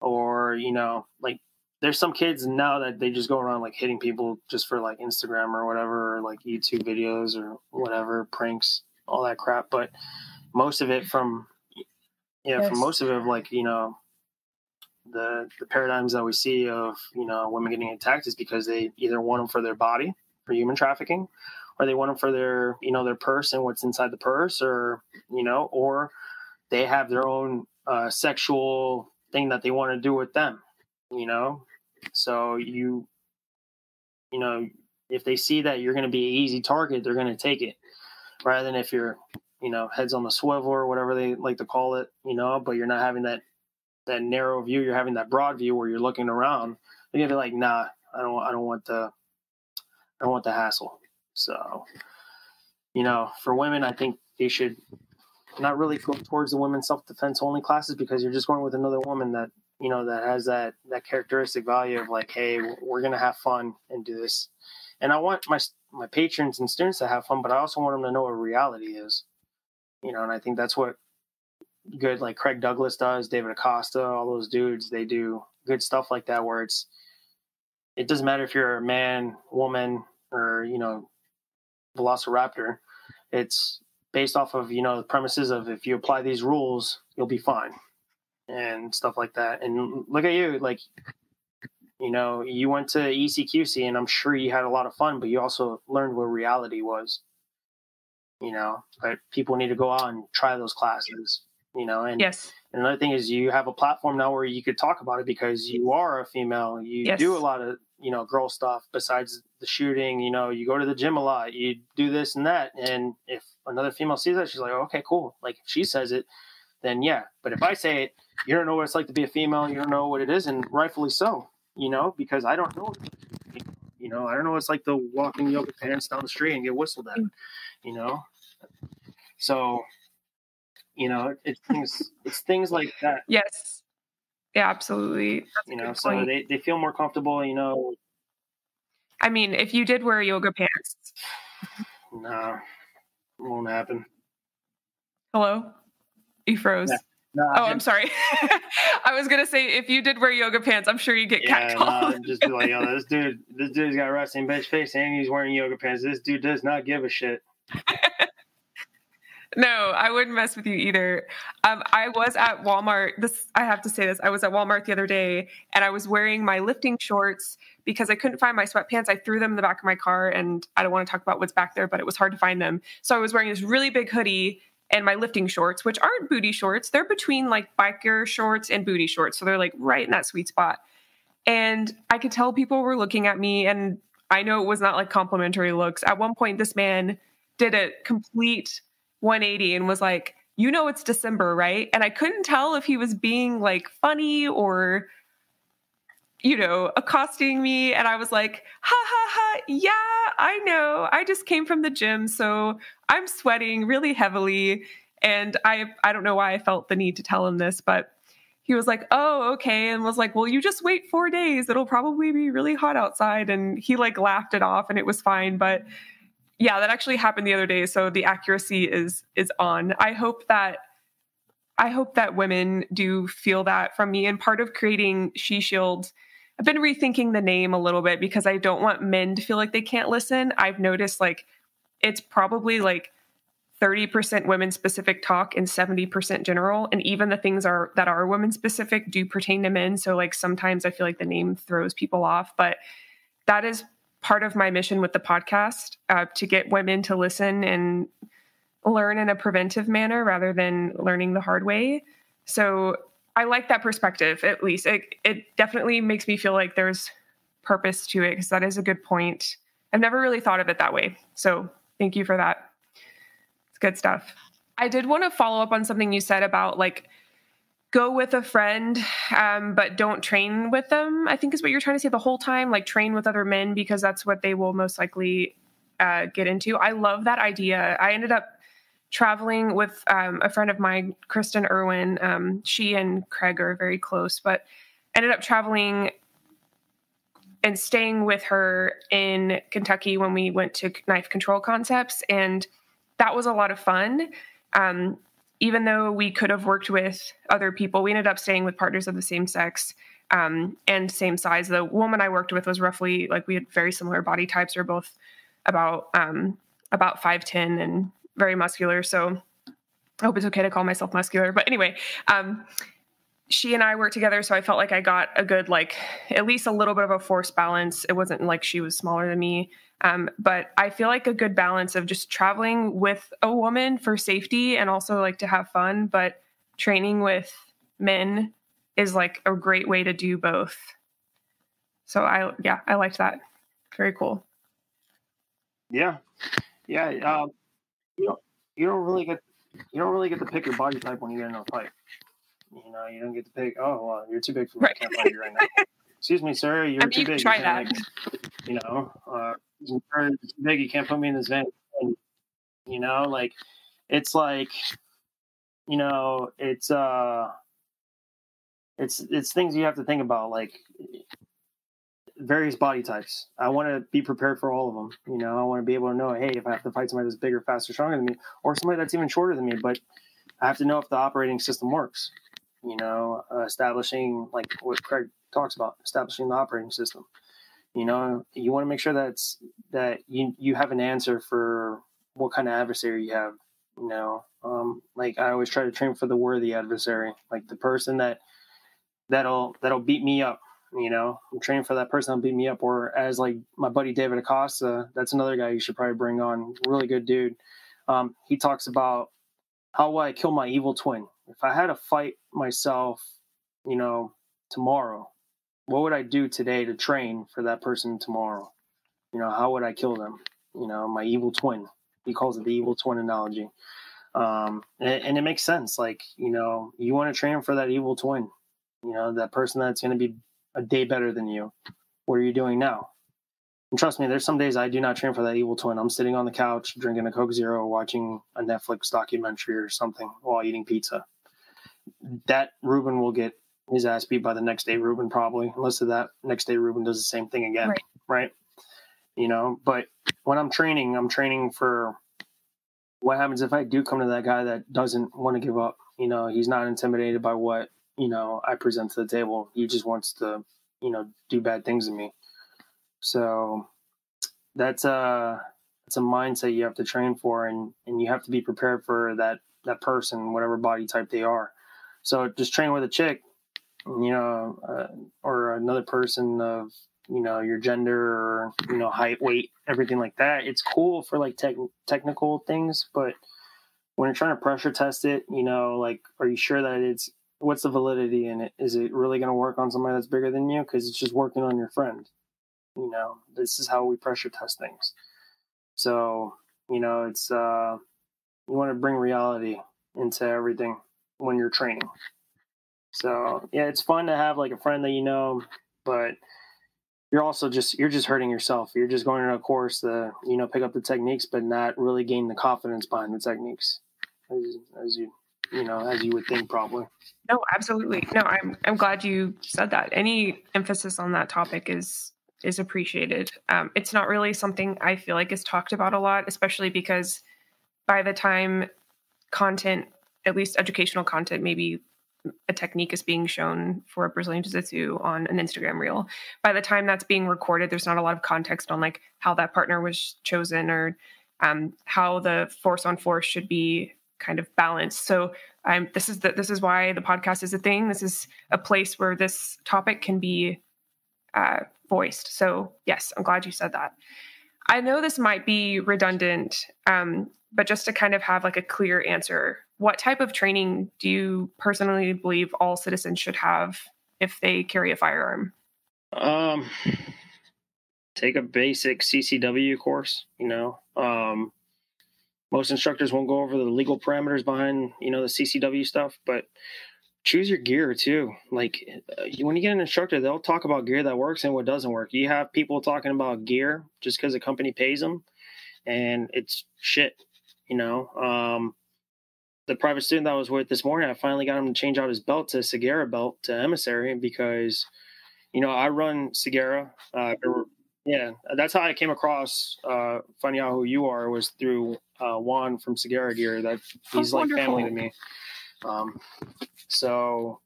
Or, you know, like there's some kids now that they just go around like hitting people just for like Instagram or whatever, or like YouTube videos or whatever, pranks, all that crap. But most of it from most of it, like, you know, the paradigms that we see of, you know, women getting attacked is because they either want them for their body, for human trafficking, or they want them for their, you know, their purse and what's inside the purse, or, you know, or they have their own sexual thing that they want to do with them, you know? So you know, if they see that you're going to be an easy target, they're going to take it, rather than if you're, you know, heads on the swivel or whatever they like to call it, you know, but you're not having that narrow view. You're having that broad view where you're looking around. They're going to be like, nah, I don't want the hassle. So, you know, for women, I think they should not really go towards the women's self-defense only classes, because you're just going with another woman that, you know, that has that characteristic value of like, hey, we're going to have fun and do this. And I want my patrons and students to have fun, but I also want them to know what reality is, you know, and I think that's what good, like Craig Douglas does, David Acosta, all those dudes, they do good stuff like that, where it doesn't matter if you're a man, woman, or, you know, velociraptor. It's based off of, you know, the premises of if you apply these rules, you'll be fine and stuff like that. And look at you, like, you know, you went to ECQC and I'm sure you had a lot of fun, but you also learned what reality was, you know. But people need to go out and try those classes, you know. And yes. And another thing is you have a platform now where you could talk about it because you are a female. You do a lot of, you know, girl stuff besides the shooting. You know, you go to the gym a lot. You do this and that. And if another female sees that, she's like, okay, cool. Like if she says it, then yeah. But if I say it, you don't know what it's like to be a female. You don't know what it is, and rightfully so. You know, because I don't know. You know, I don't know what it's like to walk in yoga pants down the street and get whistled at. You know, so. You know, it's things like that. Yes. Yeah, absolutely. That's you know, so they feel more comfortable, you know. I mean, if you did wear yoga pants. No, won't happen. Hello? You froze. Yeah. No, I'm sorry. I was going to say, if you did wear yoga pants, I'm sure you get catcalled. Just be like, yo, this dude's got a resting bitch face and he's wearing yoga pants. This dude does not give a shit. No, I wouldn't mess with you either. I was at Walmart. I have to say this. I was at Walmart the other day and I was wearing my lifting shorts because I couldn't find my sweatpants. I threw them in the back of my car and I don't want to talk about what's back there, but it was hard to find them. So I was wearing this really big hoodie and my lifting shorts, which aren't booty shorts. They're between like biker shorts and booty shorts. So they're like right in that sweet spot. And I could tell people were looking at me, and I know it was not like complimentary looks. At one point, this man did a complete 180 and was like, you know, it's December, right? And I couldn't tell if he was being like funny or, you know, accosting me. And I was like, ha ha ha. Yeah, I know. I just came from the gym, so I'm sweating really heavily. And I don't know why I felt the need to tell him this, but he was like, oh, okay. And was like, well, you just wait 4 days. It'll probably be really hot outside. And he like laughed it off and it was fine. But yeah, that actually happened the other day. So the accuracy is on. I hope that I hope that women do feel that from me. And part of creating She Shield, I've been rethinking the name a little bit because I don't want men to feel like they can't listen. I've noticed like it's probably like 30% women specific talk and 70% general. And even the things that are women specific do pertain to men. So like sometimes I feel like the name throws people off, but that is part of my mission with the podcast, to get women to listen and learn in a preventive manner rather than learning the hard way. So I like that perspective, at least. It definitely makes me feel like there's purpose to it, because that is a good point. I've never really thought of it that way. So thank you for that. It's good stuff. I did want to follow up on something you said about like go with a friend, but don't train with them, I think is what you're trying to say the whole time, like train with other men because that's what they will most likely get into. I love that idea. I ended up traveling with a friend of mine, Kristen Irwin. She and Craig are very close, but ended up traveling and staying with her in Kentucky when we went to Knife Control Concepts. And that was a lot of fun. Even though we could have worked with other people, we ended up staying with partners of the same sex and same size. The woman I worked with was roughly like, we had very similar body types. We're both about 5'10" and very muscular. So I hope it's okay to call myself muscular. But anyway, she and I worked together. So I felt like I got a good, like at least a little bit of a force balance. It wasn't like she was smaller than me. But I feel like a good balance of just traveling with a woman for safety and also like to have fun, but training with men is like a great way to do both. So I liked that. Very cool. Yeah. Yeah. You don't really get to pick your body type when you get in a fight. You know, you don't get to pick. Oh, well, you're too big for me. I can't fight you right now. Excuse me, sir. You're too big. Try that. You're too big. You can't put me in this van. And, you know, like it's like, you know, it's things you have to think about, like various body types. I want to be prepared for all of them. You know, I want to be able to know, hey, if I have to fight somebody that's bigger, faster, stronger than me, or somebody that's even shorter than me, but I have to know if the operating system works. You know, establishing, like what Craig talks about, establishing the operating system. You know, you want to make sure that you have an answer for what kind of adversary you have. You know, like I always try to train for the worthy adversary, like the person that'll beat me up. You know, I'm training for that person that'll beat me up. Or as like my buddy David Acosta, that's another guy you should probably bring on. Really good dude. He talks about how will I kill my evil twin? If I had to fight myself, you know, tomorrow, what would I do today to train for that person tomorrow? You know, how would I kill them? You know, my evil twin. He calls it the evil twin analogy. And it makes sense. Like, you know, you want to train for that evil twin, you know, that person that's going to be a day better than you. What are you doing now? And trust me, there's some days I do not train for that evil twin. I'm sitting on the couch, drinking a Coke Zero, watching a Netflix documentary or something while eating pizza. That Ruben will get his ass beat by the next day Ruben, probably. Unless of that next day Ruben does the same thing again, right? You know, but when I'm training for what happens if I do come to that guy that doesn't want to give up. You know, he's not intimidated by what, you know, I present to the table. He just wants to, you know, do bad things to me. So that's a mindset you have to train for, and you have to be prepared for that person, whatever body type they are. So just train with a chick, you know, or another person of, you know, your gender or, you know, height, weight, everything like that. It's cool for like technical things, but when you're trying to pressure test it, you know, like, are you sure that what's the validity in it? Is it really going to work on somebody that's bigger than you? Because it's just working on your friend. You know, this is how we pressure test things. So, you know, it's, you want to bring reality into everything when you're training. So yeah, it's fun to have like a friend that, you know, but you're just hurting yourself. You're just going to a course to, you know, pick up the techniques, but not really gain the confidence behind the techniques as you would think probably. No, absolutely. No, I'm glad you said that. Any emphasis on that topic is appreciated. It's not really something I feel like is talked about a lot, especially because by the time content at least educational content, maybe a technique is being shown for Brazilian Jiu-Jitsu on an Instagram reel. By the time that's being recorded, there's not a lot of context on like how that partner was chosen or how the force on force should be kind of balanced. So this is why the podcast is a thing. This is a place where this topic can be voiced. So yes, I'm glad you said that. I know this might be redundant, but just to kind of have like a clear answer, what type of training do you personally believe all citizens should have if they carry a firearm? Take a basic CCW course, most instructors won't go over the legal parameters behind, the CCW stuff, but choose your gear too. Like when you get an instructor, they'll talk about gear that works and what doesn't work. You have people talking about gear just because the company pays them, and it's shit. The private student that I was with this morning, I finally got him to change out his belt to Segura belt to emissary because, I run Segura. Yeah, that's how I came across finding out who you are was through Juan from Segura Gear. That he's like family to me. So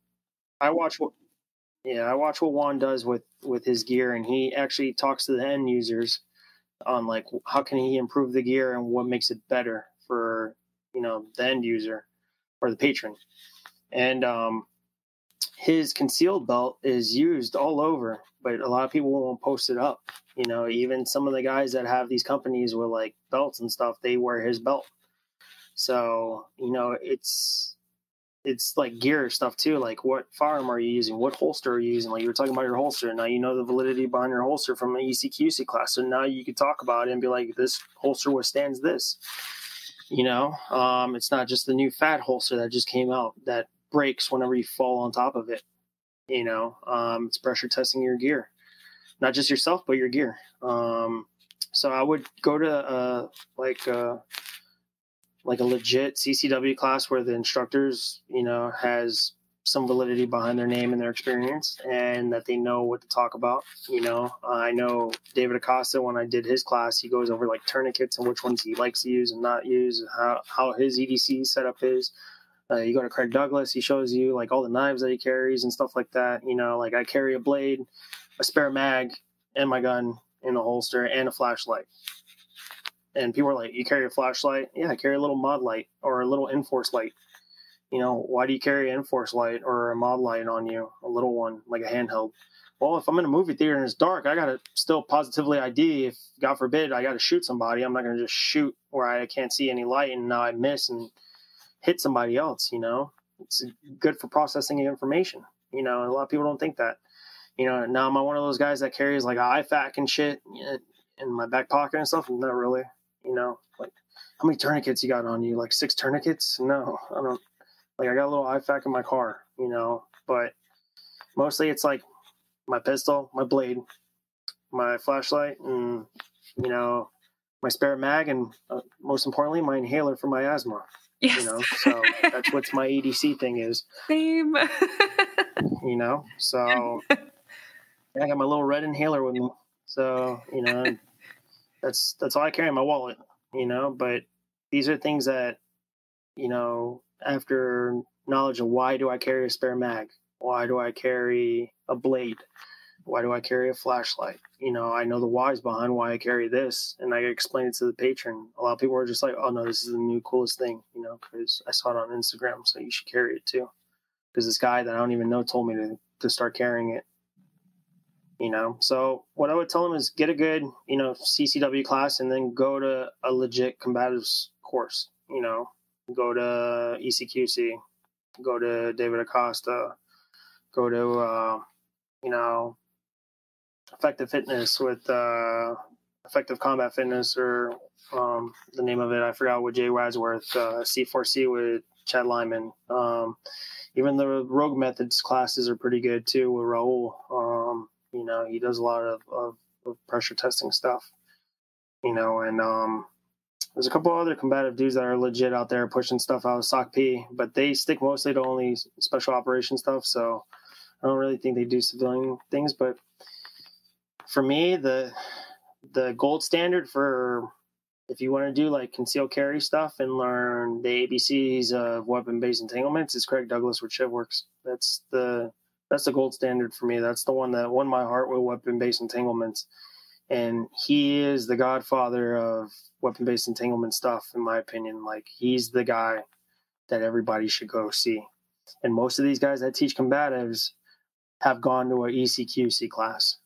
I watch what Juan does with his gear, and he actually talks to the end users on like how can he improve the gear and what makes it better for the end user or the patron. And his concealed belt is used all over, but a lot of people won't post it up. Even some of the guys that have these companies with like belts and stuff, they wear his belt. So it's like gear stuff too. Like what firearm are you using? What holster are you using? Like you were talking about your holster. Now the validity behind your holster from an ECQC class. So now you can talk about it and be like, this holster withstands this. It's not just the new fat holster that just came out that breaks whenever you fall on top of it. It's pressure testing your gear, not just yourself, but your gear. So I would go to like a legit CCW class where the instructors, has some validity behind their name and their experience and that they know what to talk about. I know David Acosta, when I did his class, he goes over like tourniquets and which ones he likes to use and not use, and how his EDC setup is. You go to Craig Douglas, he shows you like all the knives that he carries and stuff like that. Like I carry a blade, a spare mag, and my gun in a holster and a flashlight. And people are like, you carry a flashlight? Yeah, I carry a little mod light or a little Enforce light. Why do you carry an Enforce light or a mod light on you? A little one, like a handheld. Well, if I'm in a movie theater and it's dark, I got to still positively ID. If, God forbid, I got to shoot somebody, I'm not going to just shoot where I can't see any light and now I miss and hit somebody else, It's good for processing information, a lot of people don't think that. Now am I one of those guys that carries like IFAK and shit in my back pocket and stuff? Not really. Like how many tourniquets you got on you? Like 6 tourniquets? No, I don't. Like I got a little IFAK in my car, but mostly it's like my pistol, my blade, my flashlight, and my spare mag, and most importantly, my inhaler for my asthma. Yes. So that's what my EDC thing is. Same. So I got my little red inhaler with me. So, that's all I carry in my wallet, but these are things that, after knowledge of why do I carry a spare mag? Why do I carry a blade? Why do I carry a flashlight? I know the whys behind why I carry this, and I explain it to the patron. A lot of people are just like, oh no, this is the new coolest thing, because I saw it on Instagram, so you should carry it too. Because this guy that I don't even know told me to start carrying it. So what I would tell him is get a good, CCW class and then go to a legit combatives course, go to ECQC, go to David Acosta, go to, Effective Fitness with Effective Combat Fitness, or the name of it, I forgot, with Jay Wadsworth, C4C with Chad Lyman. Even the Rogue Methods classes are pretty good too with Raul. He does a lot of pressure testing stuff, and there's a couple other combative dudes that are legit out there pushing stuff out of SOC-P, but they stick mostly to only special operations stuff. So I don't really think they do civilian things, but for me, the gold standard for if you want to do like conceal carry stuff and learn the ABCs of weapon-based entanglements, it's Craig Douglas with Shivworks. That's the gold standard for me. That's the one that won my heart with weapon-based entanglements. And he is the godfather of weapon-based entanglement stuff, in my opinion. Like, he's the guy that everybody should go see. And most of these guys that teach combatives have gone to an ECQC class.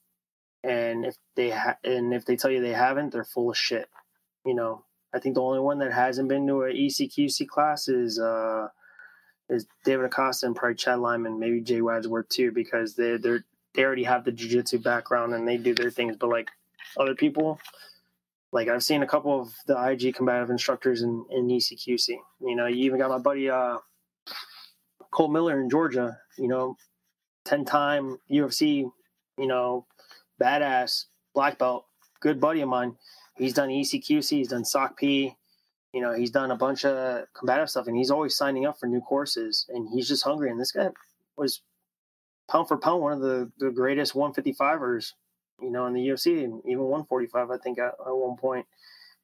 And if they tell you they haven't, they're full of shit. You know, I think the only one that hasn't been to an ECQC class is David Acosta and probably Chad Lyman, maybe Jay Wadsworth too, because they already have the jiu-jitsu background and they do their things. But like other people, like I've seen a couple of the IG combative instructors in ECQC. You know, you even got my buddy Cole Miller in Georgia. You know, 10-time UFC, you know, badass black belt, good buddy of mine. He's done ECQC, he's done SOCP, you know, he's done a bunch of combative stuff, and he's always signing up for new courses, and he's just hungry. And this guy was pound for pound one of the greatest 155ers, you know, in the UFC, and even 145, I think, at one point.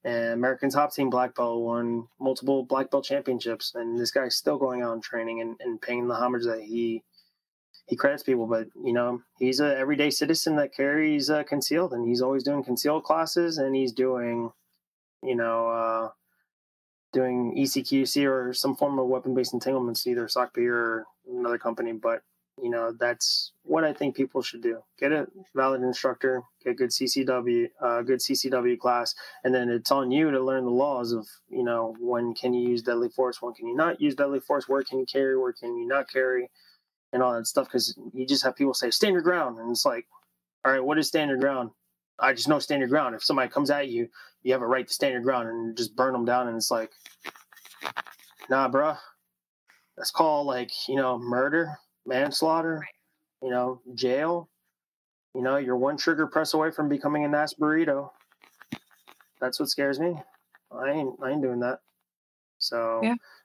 And American Top Team black belt, won multiple black belt championships, and this guy's still going out and training and paying the homage that he credits people. But, you know, he's an everyday citizen that carries concealed, and he's always doing concealed classes, and he's doing, you know, doing ECQC or some form of weapon-based entanglements, either SOCP or another company. But, you know, that's what I think people should do. Get a valid instructor, get a good CCW class, and then it's on you to learn the laws of, you know, when can you use deadly force, when can you not use deadly force, where can you carry, where can you not carry, and all that stuff. Because you just have people say, stand your ground. And it's like, all right, what is stand your ground? I just know stand your ground. If somebody comes at you, you have a right to stand your ground and just burn them down. And it's like, nah, bruh. That's called, like, you know, murder, manslaughter, you know, jail. You know, you're one trigger press away from becoming a nasty burrito. That's what scares me. I ain't doing that. So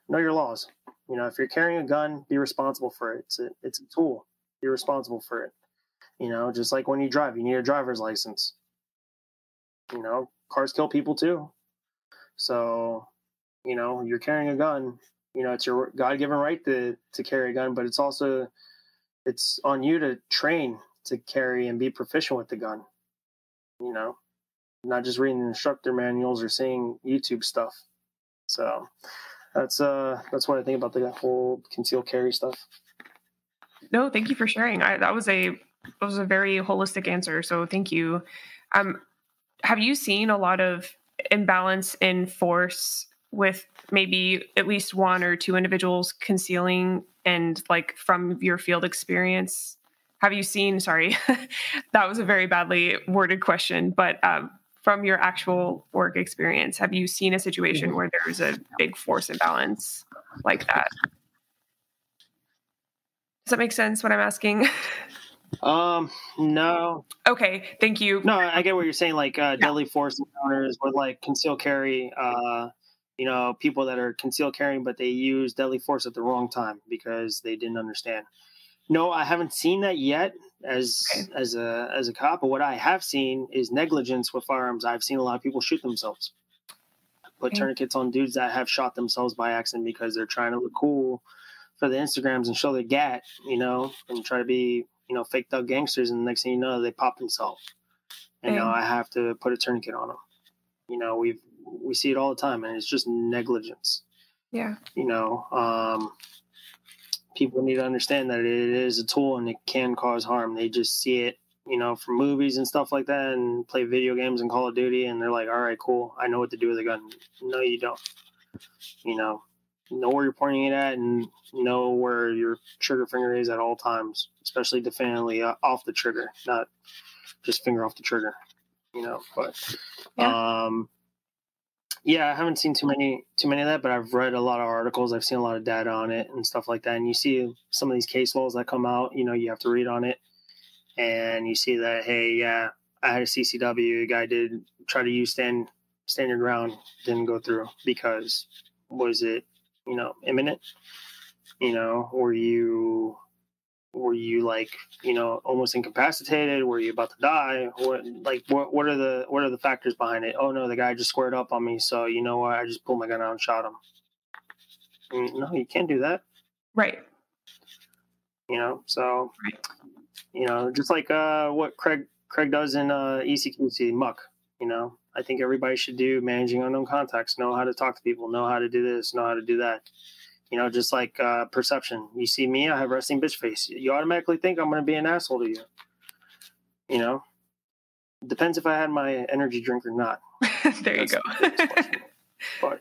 know your laws. You know, if you're carrying a gun, be responsible for it. It's a tool. Be responsible for it. You know, just like when you drive, you need a driver's license. You know, cars kill people too. So, you know, you're carrying a gun. You know, it's your God-given right to carry a gun, but it's on you to train to carry and be proficient with the gun. You know, not just reading instructor manuals or seeing YouTube stuff. So that's what I think about the whole concealed carry stuff. No, thank you for sharing. That was a very holistic answer. So thank you. Have you seen a lot of imbalance in force with maybe at least one or two individuals concealing, and like from your field experience, have you seen, sorry, that was a very badly worded question, but from your actual work experience, have you seen a situation where there's a big force imbalance like that? Does that make sense what I'm asking? No. Okay, thank you. No, I get what you're saying, like deadly force encounters with like concealed carry, you know, people that are concealed carrying, but they use deadly force at the wrong time because they didn't understand. No, I haven't seen that yet as a cop, but what I have seen is negligence with firearms. I've seen a lot of people shoot themselves. Put tourniquets on dudes that have shot themselves by accident because they're trying to look cool for the Instagrams and show their gat, you know, and try to be, you know, fake thug gangsters, and the next thing you know, they pop themselves. And now I have to put a tourniquet on them. You know, we see it all the time, and it's just negligence. Yeah. You know, people need to understand that it is a tool and it can cause harm. They just see it, you know, from movies and stuff like that, and play video games and Call of Duty, and they're like, all right, cool, I know what to do with a gun. No, you don't. You know where you're pointing it at, and know where your trigger finger is at all times, especially definitely off the trigger, not just finger off the trigger, you know. But yeah, I haven't seen too many of that, but I've read a lot of articles. I've seen a lot of data on it and stuff like that. And you see some of these case laws that come out, you know, you have to read on it, and you see that, hey, yeah, I had a CCW, a guy did try to use stand your ground, didn't go through because was it, you know, imminent? You know, were you Were you like, almost incapacitated? Were you about to die? What are the factors behind it? Oh no, the guy just squared up on me, so you know what? I just pulled my gun out and shot him. No, you can't do that. Right. So Right. just like what Craig does in ECQC muck. I think everybody should do managing unknown contacts. Know how to talk to people. Know how to do this. Know how to do that. Just like perception. You see me, I have resting bitch face. You automatically think I'm going to be an asshole to you. Depends if I had my energy drink or not. There you go. But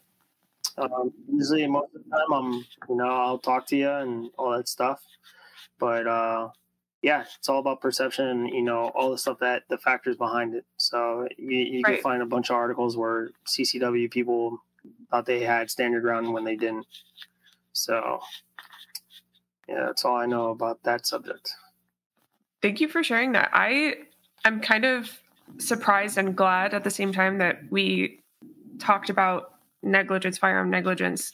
usually most of the time I'll talk to you and all that stuff. But yeah, it's all about perception and, all the stuff that the factors behind it. So you Right. can find a bunch of articles where CCW people thought they had standard ground when they didn't. So, yeah, that's all I know about that subject. Thank you for sharing that. I'm kind of surprised and glad at the same time that we talked about negligence, firearm negligence,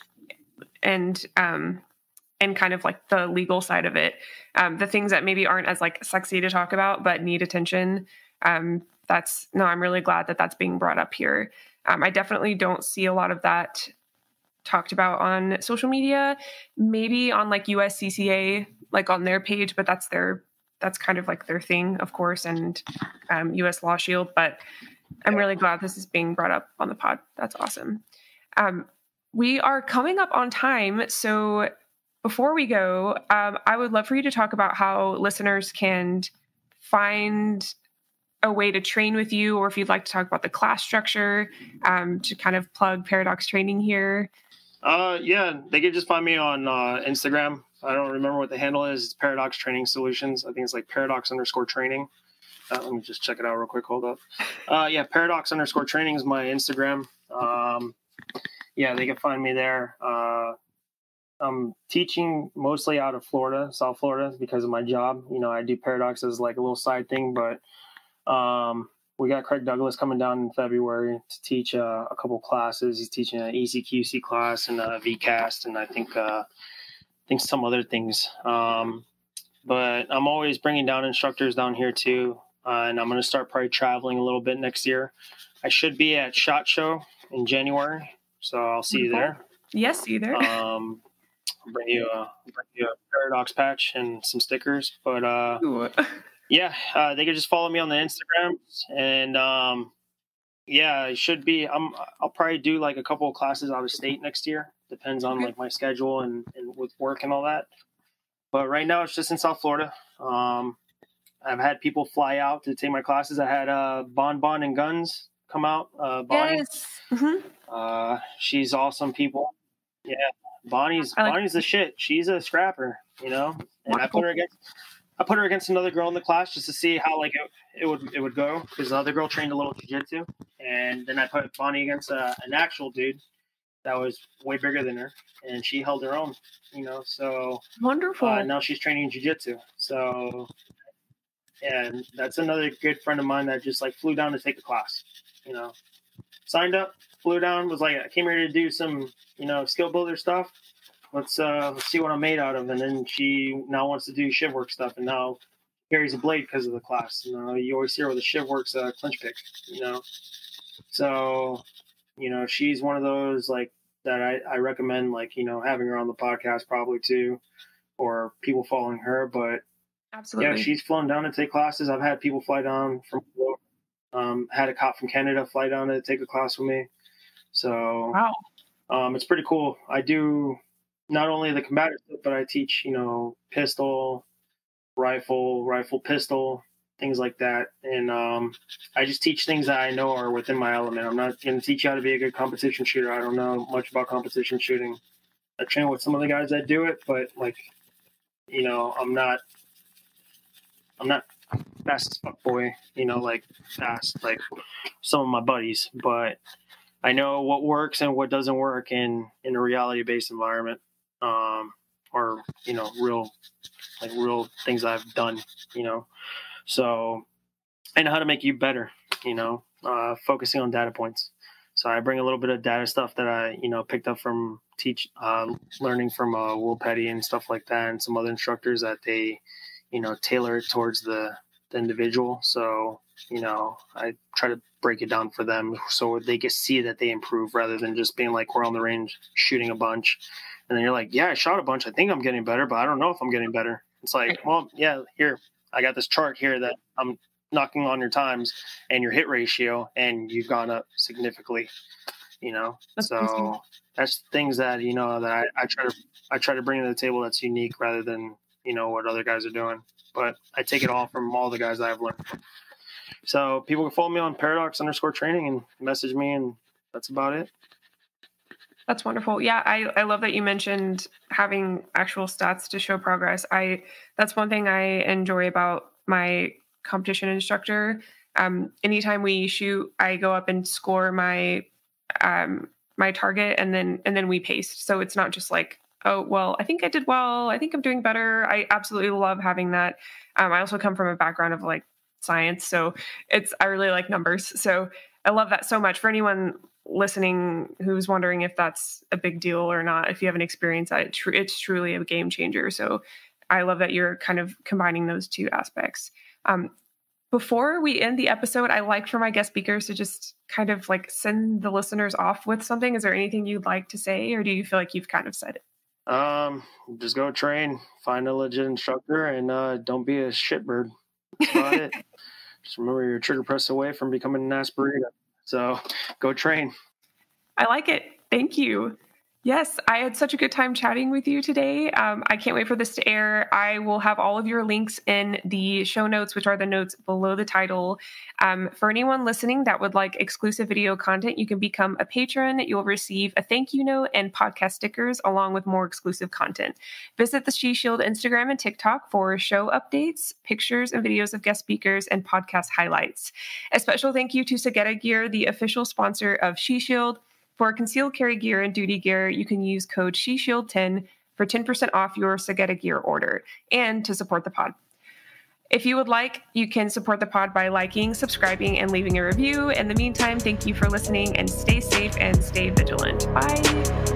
and kind of like the legal side of it. The things that maybe aren't as like sexy to talk about, but need attention. I'm really glad that that's being brought up here. I definitely don't see a lot of that talked about on social media, maybe on like USCCA, like on their page, but that's kind of like their thing, of course, and US Law Shield. But I'm really glad this is being brought up on the pod. That's awesome. We are coming up on time. So before we go, I would love for you to talk about how listeners can find a way to train with you, or if you'd like to talk about the class structure, to kind of plug Paradox Training here. Yeah, they could just find me on Instagram. I don't remember what the handle is. It's Paradox Training Solutions. I think it's like Paradox_training. Let me just check it out real quick. Hold up. Yeah, Paradox_training is my Instagram. Yeah, they can find me there. I'm teaching mostly out of Florida, South Florida, because of my job. I do Paradox as like a little side thing, but we got Craig Douglas coming down in February to teach a couple classes. He's teaching an ECQC class and a VCast, and I think some other things. But I'm always bringing down instructors down here too, and I'm going to start probably traveling a little bit next year. I should be at SHOT Show in January, so I'll see you there. Yes, see you there. I'll bring you a Paradox patch and some stickers, but yeah, they could just follow me on the Instagram, and yeah, it should be. I'll probably do like a couple of classes out of state next year. Depends on like my schedule and with work and all that. But right now it's just in South Florida. I've had people fly out to take my classes. I had Bon and Guns come out. Bonnie. Yes. Mm-hmm. She's awesome people. Yeah, Bonnie's the shit. She's a scrapper, and I put her against another girl in the class just to see how like it would go, because the other girl trained a little jiu-jitsu, and then I put Bonnie against an actual dude that was way bigger than her, and she held her own, so wonderful. Now she's training jiu-jitsu. So yeah, that's another good friend of mine that just like flew down to take a class, signed up, flew down, was like, I came here to do some skill builder stuff. Let's see what I'm made out of. And then she now wants to do Shivworks stuff, and now carries a blade because of the class. You always see her with a Shivworks clinch pick, So, she's one of those like that I recommend, like, having her on the podcast probably too, or people following her. But absolutely, yeah, she's flown down to take classes. I've had people fly down from had a cop from Canada fly down to take a class with me. So wow. It's pretty cool. I do not only the combative stuff, but I teach, pistol, rifle, pistol, things like that. And I just teach things that I know are within my element. I'm not going to teach you how to be a good competition shooter. I don't know much about competition shooting. I train with some of the guys that do it, but like, I'm not fast as fuck boy, like fast like some of my buddies, but I know what works and what doesn't work in a reality-based environment, or real things I've done, So I know how to make you better, focusing on data points. So I bring a little bit of data stuff that I picked up from learning from Will Petty and stuff like that, and some other instructors that they tailor it towards the individual. So, I try to break it down for them so they can see that they improve rather than just being like, we're on the range shooting a bunch. And then you're like, yeah, I shot a bunch. I think I'm getting better, but I don't know if I'm getting better. It's like, well, yeah, here, I got this chart here that I'm knocking on your times and your hit ratio, and you've gone up significantly, That's so amazing. that's things that, that I try to bring to the table that's unique rather than, what other guys are doing. But I take it all from all the guys I've learned from. So people can follow me on paradox_training and message me, and that's about it. That's wonderful. Yeah, I love that you mentioned having actual stats to show progress. That's one thing I enjoy about my competition instructor. Anytime we shoot, I go up and score my my target, and then we pace. So it's not just like, oh, well, I think I did well, I think I'm doing better. I absolutely love having that. I also come from a background of like science, so I really like numbers. So I love that so much. For anyone listening who's wondering if that's a big deal or not, if you haven't experienced that, it's truly a game changer. So I love that you're kind of combining those two aspects. Before we end the episode, I like for my guest speakers to just kind of like send the listeners off with something. Is there anything you'd like to say, or do you feel like you've kind of said it? Just go train, find a legit instructor, and don't be a shitbird. That's about it. Just remember, you're a trigger press away from becoming an Asperita. So go train. I like it. Thank you. Yes, I had such a good time chatting with you today. I can't wait for this to air. I will have all of your links in the show notes, which are the notes below the title. For anyone listening that would like exclusive video content, you can become a patron. You'll receive a thank you note and podcast stickers along with more exclusive content. Visit the She Shield Instagram and TikTok for show updates, pictures and videos of guest speakers, and podcast highlights. A special thank you to Sagetta Gear, the official sponsor of She Shield. For concealed carry gear and duty gear, you can use code SheShield10 for 10% off your Sagetta Gear order and to support the pod. If you would like, you can support the pod by liking, subscribing, and leaving a review. In the meantime, thank you for listening, and stay safe and stay vigilant. Bye.